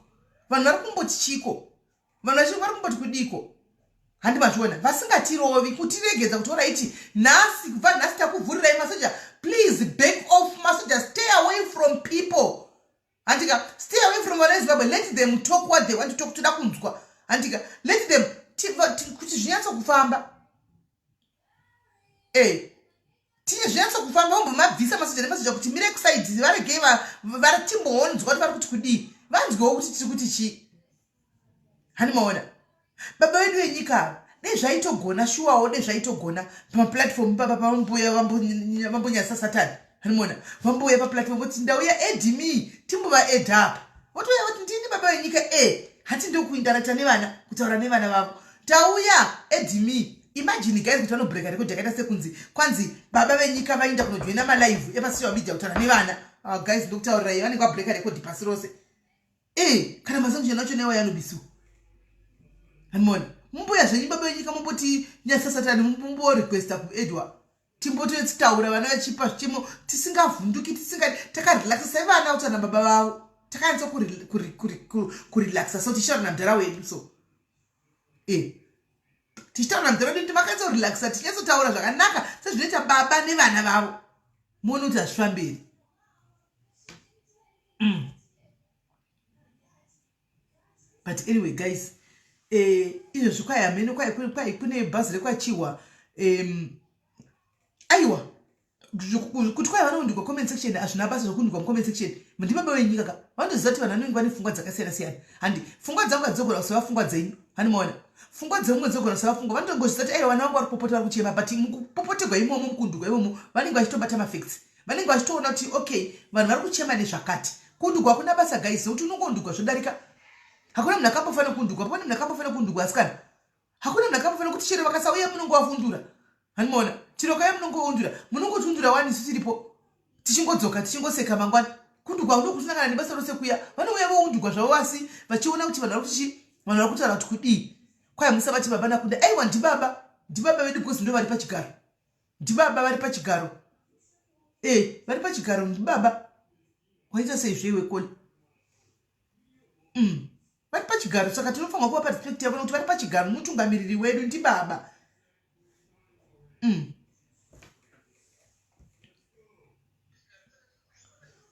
Vanhu vari kumboti chiko. Vanhu vari kumboti kudiko. Handi machona vasingatirovi kutiregedza kutora iti nhasi kubva nhasi takuvhurirai masoja. Please back off masoja. Stay away from people. Handika stay away from Zimbabwe. Let them talk what they want to talk. Toda kunzwa. Handika let them kuti zvinyatso kufamba. Tine zvinyatso kufamba mabvisa masoja kuti mire kusaidzi varegei vari timboonzwa kuti vari kuti kudii. Vanzwewo kuti tiri kuti chi. Hani maona. Baba wedu wenyika nezvaitogona shuwawo nezvaitogona pamaplatform vambonyasa satani. Hanimona vamboya paplatform kuti ndauya edimi timbova edapa votoya kuti ndini baba wenyika hati ndokuindarata nevana kutaura nevana vavo tauya edimi. Imagine guys kuti vanobreaka record yakaita sekunzi kwanzi baba venyika vainda kunojoina malive epasocial media kutaura nevana. Guys ndokutaurirai vanenge vabreaka record pasi rose. Kana masango nacho newa yanobisu. Hanimona mumboya zvenyu baba wenyika mumboti nyasa satani mumbo requesta kuEdward timboto yetsitaura vana vachipa zvichemo tisingavhunduki takarelaxa sevana utana baba vavo takanatsa kurelaxa so tichitaura namdara wedu so tichitaura namdara wedu timakatsa kurelaxa tinyatsotaura zvakanaka zvinoita baba nevana vavo muone kuti hazvifambiri. But anyway guys, izvozvi kwai hamene kwai kune bhazi rekwachiwa aiwa kuti kwai vanondikwa comment section hazvina basa zvokundikwa mucomment section ndibaba wenyika ka vandoziva kuti vanhu vanenge vane pfungwa dzakasiyana siyana. Handi pfungwa dzangu hadzogona kusava pfungwa dzenyu, hanimaona pfungwa dzemumwe dzogona kusava pfungwa. Vanotongozviziva kuti vana vangu vari kupopota vari kuchema, but mukupopoterwa imomo mukundugwa imomo vanenge vachitobata mafacts, vanenge vachitoona kuti okay vanhu vari kuchema nezvakati. Kundugwa hakuna basa guys, nokuti unongondugwa zvodarika. Hakuna munhu akambofanira kundugwa, pane munhu akambofanira kundugwa asikana. Hakuna munhu akambofanira kuti chero vakasauya munongo wavundura. Hanimaona chero kaya munongo undura, munongotundura wani isu tiripo tichingodzoka tichingoseka mangwani. Kundugwa uno kusinangana nebasa rose kuya vanouya voundugwa zvavo asi vachiona kuti vanhu vari kutaura kuti kudii. Kwai musavati baba nakunda aiwa ndibaba vedu because ndo vari pachigaro, ndibaba vari pachigaro, vari pachigaro ndibaba. Waita sei zveiwe koni vari pachigaro, saka tinofanira kuva perspective yavo nokuti vari pachigaro, mutungamiriri wedu ndibaba.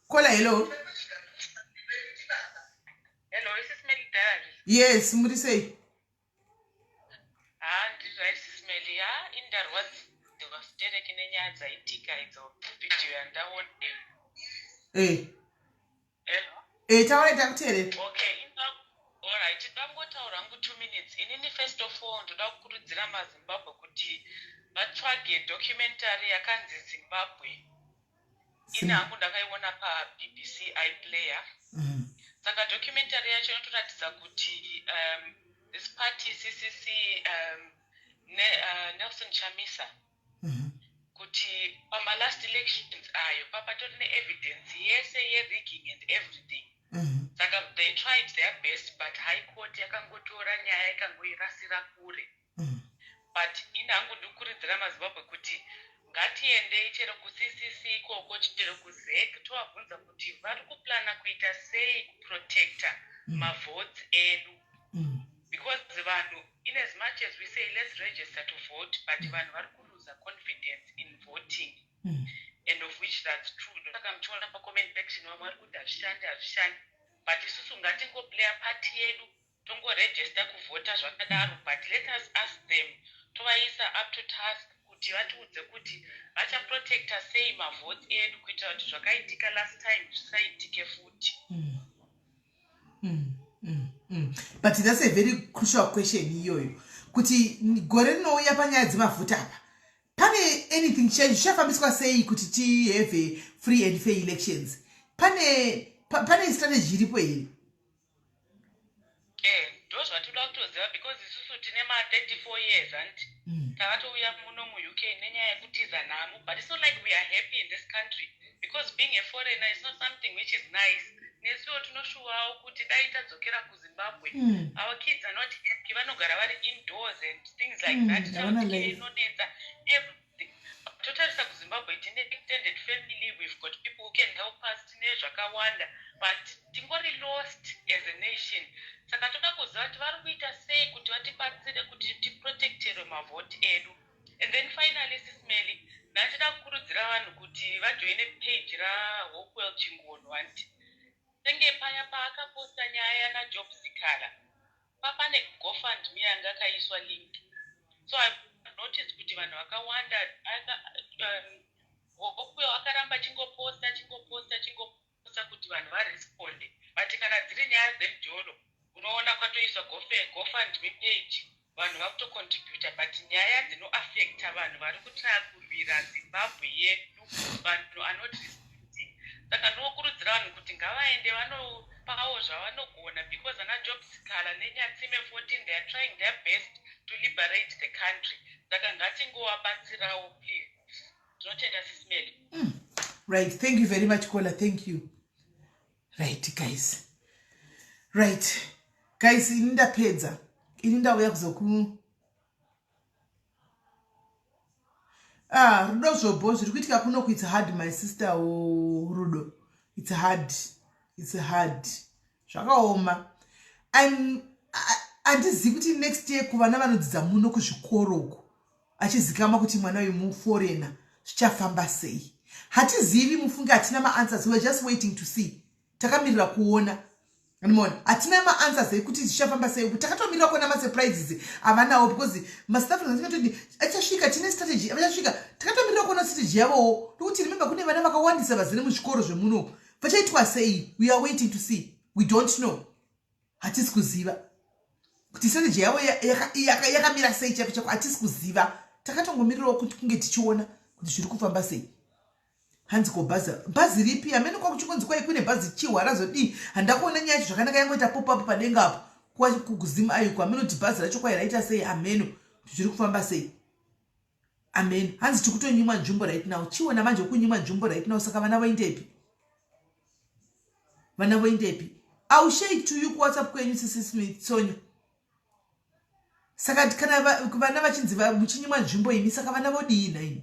Kola hello. Hello, SIS MELLY diary. Yes, muri sei? Ndizvo SIS MELLY indarwadziwa zvitereki nenyaya dzaitika idzo vhidhiyo yandaona. Hello. Taura takuteerera. Okay, alright, ndangotaura hangu 2 minutes. Inini first of all ndoda kukurudzira maZimbabwe kuti vatsvage documentary yakanzi Zimbabwe. Ina hangu ndakaiona paBBC iPlayer. Saka documentary yacho inotoratidza kuti this party CCC Nelson Chamisa kuti last elections ayo papatori neevidence yese yerigging and everything. Saka they tried their best but High Court yakangotora nyaya ikangoirasira kure. But ina hangu ndikurudzira maZimbabwe kuti ngatiendei chero kuCCC ikoko chero kuZEC tovabvunza kuti vari kuplana kuita sei kuprotecta mavotes edu. Because vanhu, in as much as we say let's register to vote, but vanhu vari kulosa confidence in voting. And of which that's true. Saka muchiona pacomment section vamwe vari kuti hazvishandi. But isusu ngatingoplaya part yedu tongoregister kuvhota zvakadaro, but let us ask them tovaisa up to task kuti vatiudze kuti vachaprotecta sei mavote edu kuitira kuti zvakaitika last time zvisaitike futi. But that's a very crucial question iyoyo kuti gore rinouya panyaya dzemavhota apa pane anything change zvafambiswa sei kuti ti have free and fair elections? Pane strategy iripo here? Ndo zvatoda kutoziva because isusu tine ma34 years and takatouya muno muUK nenyaya yekutiza nhamo, but it's not like we are happy in this country because being a foreigner is not something which is nice. Nesuwo tinoshuwawo kuti dai tadzokera kuZimbabwe our kids are not happy, vanogara vari indoors and things like that. Inonetsa everything. Totarisa kuZimbabwe tine extended family, we've got people who can help us, tine zvakawanda, but tingori lost as a nation. Saka toda kuziva kuti vari kuita sei kuti vatibatsire kuti tiprotectere mavote edu. And then finally SIS MELLY ndachida kukurudzira vanhu kuti vajoine page raHopewell Chingono anti senge paya paakaposta nyaya naJobseeker papane GoFundMe yanga akaiswa link. So I noticed kuti vanhu vakawanda Hopewell akaramba chingoposta kuti vanhu varesponde, but kana dziri nyaya dzejoro unoona kwatoiswa GoFundMe page vanhu vakutocontributa, but nyaya dzinoaffecta vanhu vari kutraya kurwira Zimbabwe yedu, vanhu anoti saka ndinokurudzira vanhu kuti ngavaende vanopawo zvavanogona because anaJobseeker neNyatsime 14 they are trying their best to liberate the country. Saka ngatingovabatsirawo please. Tinotenda SIS MELLY. Right, thank you very much Kola, thank you. Right guys ini ndapedza, ini ndauya kuzoku Rudo zvobo zviri kuitika kuno it's hard my sister. Rudo, it's hard zvakaoma. Handizivi kuti next year kuvana vanodzidza muno kuzvikoro uku achizikama kuti mwana uyu muforeigner zvichafamba sei. Hatizivi mufunge hatina maanswers, we are just waiting to see. Takamirira kuona. Hatina maanswers ekuti zvichafamba sei. Takatomirira kuona masurprises avanawo because mastaff ngazikatoti achasvika tine strategy achasvika takatomirira kuona strategy yavo nokuti remember kune vana vakawandisa vazere muzvikoro zvemuno vachaitwa sei. We are waiting to see. We don't know. Hatisi kuziva kuti strategy yavo yakamira sei chako chako hatisi kuziva. Takatongomirirawo kuti kunge tichiona kuti zviri kufamba sei. Hanzi ko bhazi ripi amene kwa kuchikonzi kwa ikune bhazi chiwa razodi handakuona nyaya zvakanaka yangoita pop up padenga apo kwa kukuzimu ayo kwa amene kuti bhazi racho kwa iraita sei ameno zviri kufamba sei. Amen. Hanzi tikutonyimwa nzvimbo right now. Chiona manje kunyimwa nzvimbo right now saka vana voindepi? Vana voindepi? I will share it to you kwa WhatsApp kwenyu SIS MELLY Sonyo. Saka kana vana vachinzi muchinyimwa nzvimbo imi saka vana vodii naini.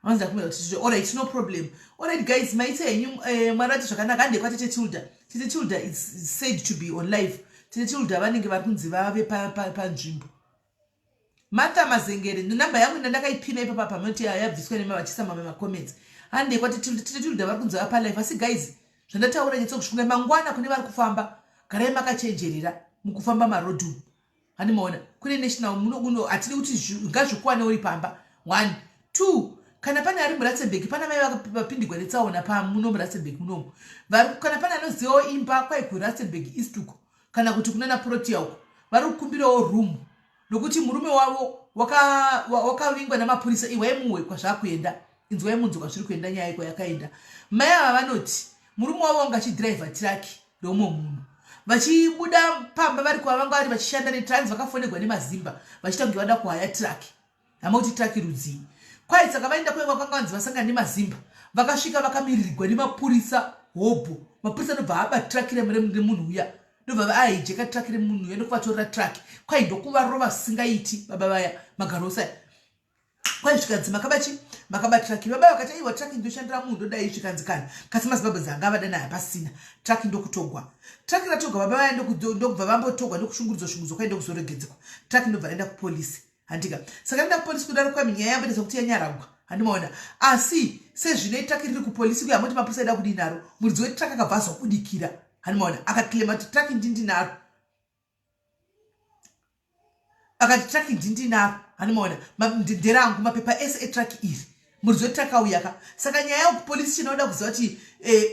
Alright, no problem. Alright, guys, maite yenyu marati zvakanaka ande kwatete Tilda. Tete Tilda is said to be on live. Tete Tilda vanenge vari kunzi vave panzvimbo. Martha Mazengere, namba yangu ndakaipina ipapa pamunoti yabviswa nemavachisa mama comments. Ande kwatete Tilda vari kunzi vapa live. Asi guys, zvandataura nyatso kusvunga mangwana kune vari kufamba. Garai makachenjerera mukufamba marodhu. Hani maona kune national muno atidi kuti ngazvikwane uri pamba. 1 2 kana pane ari muRatzenberg pana mai vakapindigwa netsaona pamuno muRatzenberg munomu kana pane anozivawo imba kwai kuRatzenberg East uko kana kuti kunana Protea uko vari kukumbirawo room nokuti murume wavo wakavingwa namapurisa iwaimuwe kwazvakuenda inzwai munzwa zviri kuenda nyaya iko yakaenda. Mai ava vanoti murume wavo wanga achidhiraivha tiraki romwe munhu vachibuda pamba vari kwavanga vari vachishanda netrans vakafonegwa nemazimba vachitange vada kuhaya tiraki hama kuti tiraki rudzii kwai saka vaenda kwenga kwakanzi vasangana nemazimba vakasvika vakamiririgwa nemapurisa hobho mapurisa ndobva abatrakire munhu uya ndobva aijeka trakire munhu uya ndokuvatorera traki kwai ndokuvarova singaiti baba vaya magarosa kwai zvikanzi makabatraki baba vakati aiwa traki ndoshandira munhu ndodai zvikanzikana kasi mazimbabwe dzanga vadana hapasina traki ndokutogwa traki ratogwa baba vaya ndokubva vambotogwa ndokushungurudzwa kwai ndokuzoregedzekwa traki ndobva raenda kupolisi. Handika saka nda polisi kudaro kwa minyaya yambere sokuti yanyaragwa handimaona asi sezvinoita kiri kupolisi kuya moti mapurisa ida kudinaro muridzi wetraka akabvazwa kudikira handimaona akaclaima kuti traki ndindinaro akati traki ndindinaro handimaona nderangu mapepa ese etraki iri muridzi wetraka uyaka saka nyaya yekupolisi chinoda kuziva kuti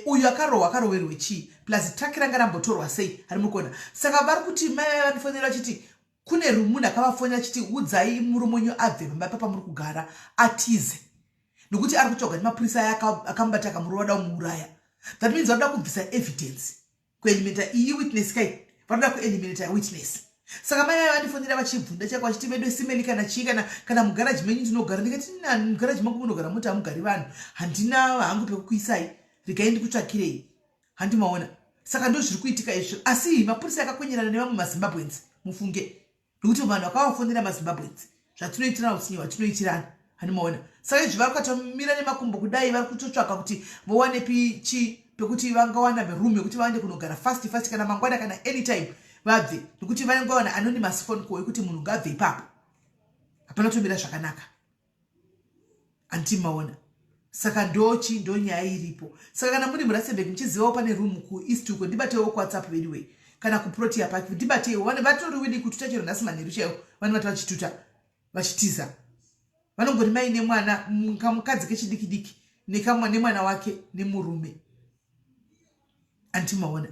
uyu akarowerwe chii plus traki ranga rambotorwa sei handimukuona saka vari kuti mai vanofanira vachiti kune munhu akavafonera chiti udzai murumonyo abve pamba papa muri kugara atize nokuti ari kutsvagwa nemapurisa aya akamubata akamurova da kumuuraya. That means vanoda kubvisa evidence kuelimenta iyi witness kai vanoda kuelimenta witness. Saka mai vandifonera vachibvunda chako vachiti vedu simeli kana chii kana mugaraji menyu ndinogara ndikati mugaraji mangu munogara muti hamugari vanhu handina hangu pekukuisai regai ndikutsvakirei handimaona. Saka ndo zviri kuitika izvo asi mapurisa akakwenyerana nevamwe mazimbabwenzi mufunge nokuti vanhu vakavafonera mazimbabwenzi zvatinoitirana utsinyi hwatinoitirana handimaona. Saka izvi vari kukatomira nemakumbo kudai vari kutotsvaka kuti vowane pekuti vangawana meroom yekuti vaende kunogara fast kana mangwana kana anytime vabve nokuti vanengawana anonymous phone call yekuti munhu ngabve ipapo hapana kutomira zvakanaka handimaona. Saka ndo nyaya iripo. Saka kana muri muRatzenberg muchizivawo pane room kuEast uko ndibatewo kuWhatsApp anyway kana kuProtea Park ndibatewo vane vatori widi kututa chero nhasi manheru chaiwo vane vati vachituta vachitiza vanongori maine mwana kamukadzi kechidiki nemwana wake nemurume antimaona.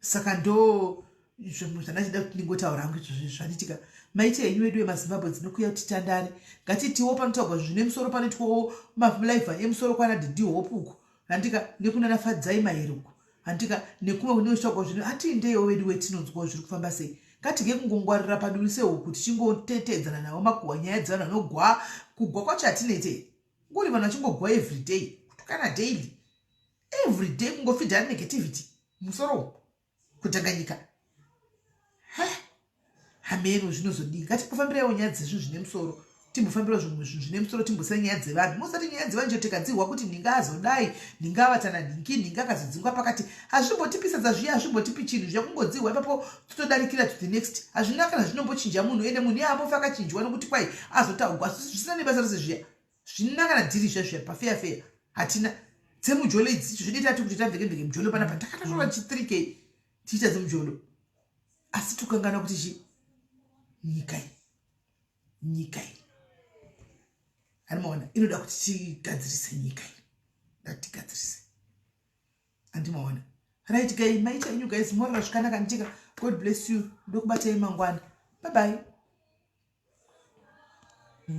Saka ndo zvinhu zvandachida kuti ndingotaura hangu izvozvo zvanitika maite henyu vedu vemazimbabwe dzinokuya kuti tandare ngatitiwo panotaurwa zvine musoro panoitwawo malive emusoro kwana Didi Hope uko handika nekunana Fadzai Mahere uko handika nekumwe kunoitaurwa zvino atiendeyo vedu vetinonzwawo zviri kufamba sei ngatige kungongwarira paduri sehuku tichingotetedzana navo makuhwa nyaya dzevanhu vanogwa kugwa kwacho hatinete ngori vanhu vachingogwa everyday kutukana daily everyday kungofidhana negativity musoro kutanganyika hameno zvinozodii ngatipofambirawo nyaya dzezvinhu zvine musoro timbofambira zvinhu zvine musoro timbosira nyaya dzevanhu musati nyaya dzevanhu chotikadzirwa kuti ninga azodai ninga vatana ningi ninga akazodzingwa pakati hazvimbotipisadza zviya hazvimbotipi chinhu zvakungodzirwa ipapo totodarikira to the next hazvina kana zvinombochinja munhu ende munhu yaambofa akachinjwa nokuti kwai azotaugwa zvisina nebasa rose zviya zvina kana dhiri zvezviya pafeya hatina dzemujolo idzi zvidetati kuti tabvekebveke mujolo panapa takatotora 3k tiita dzemujolo asi tukangana kuti chi nyika iyi handimaona inoda kuti tigadzirise nyika iyi ngatigadzirise handimaona right guy maita inyu guys morora zvakanaka nditika god bless you ndokubatai mangwana bye bye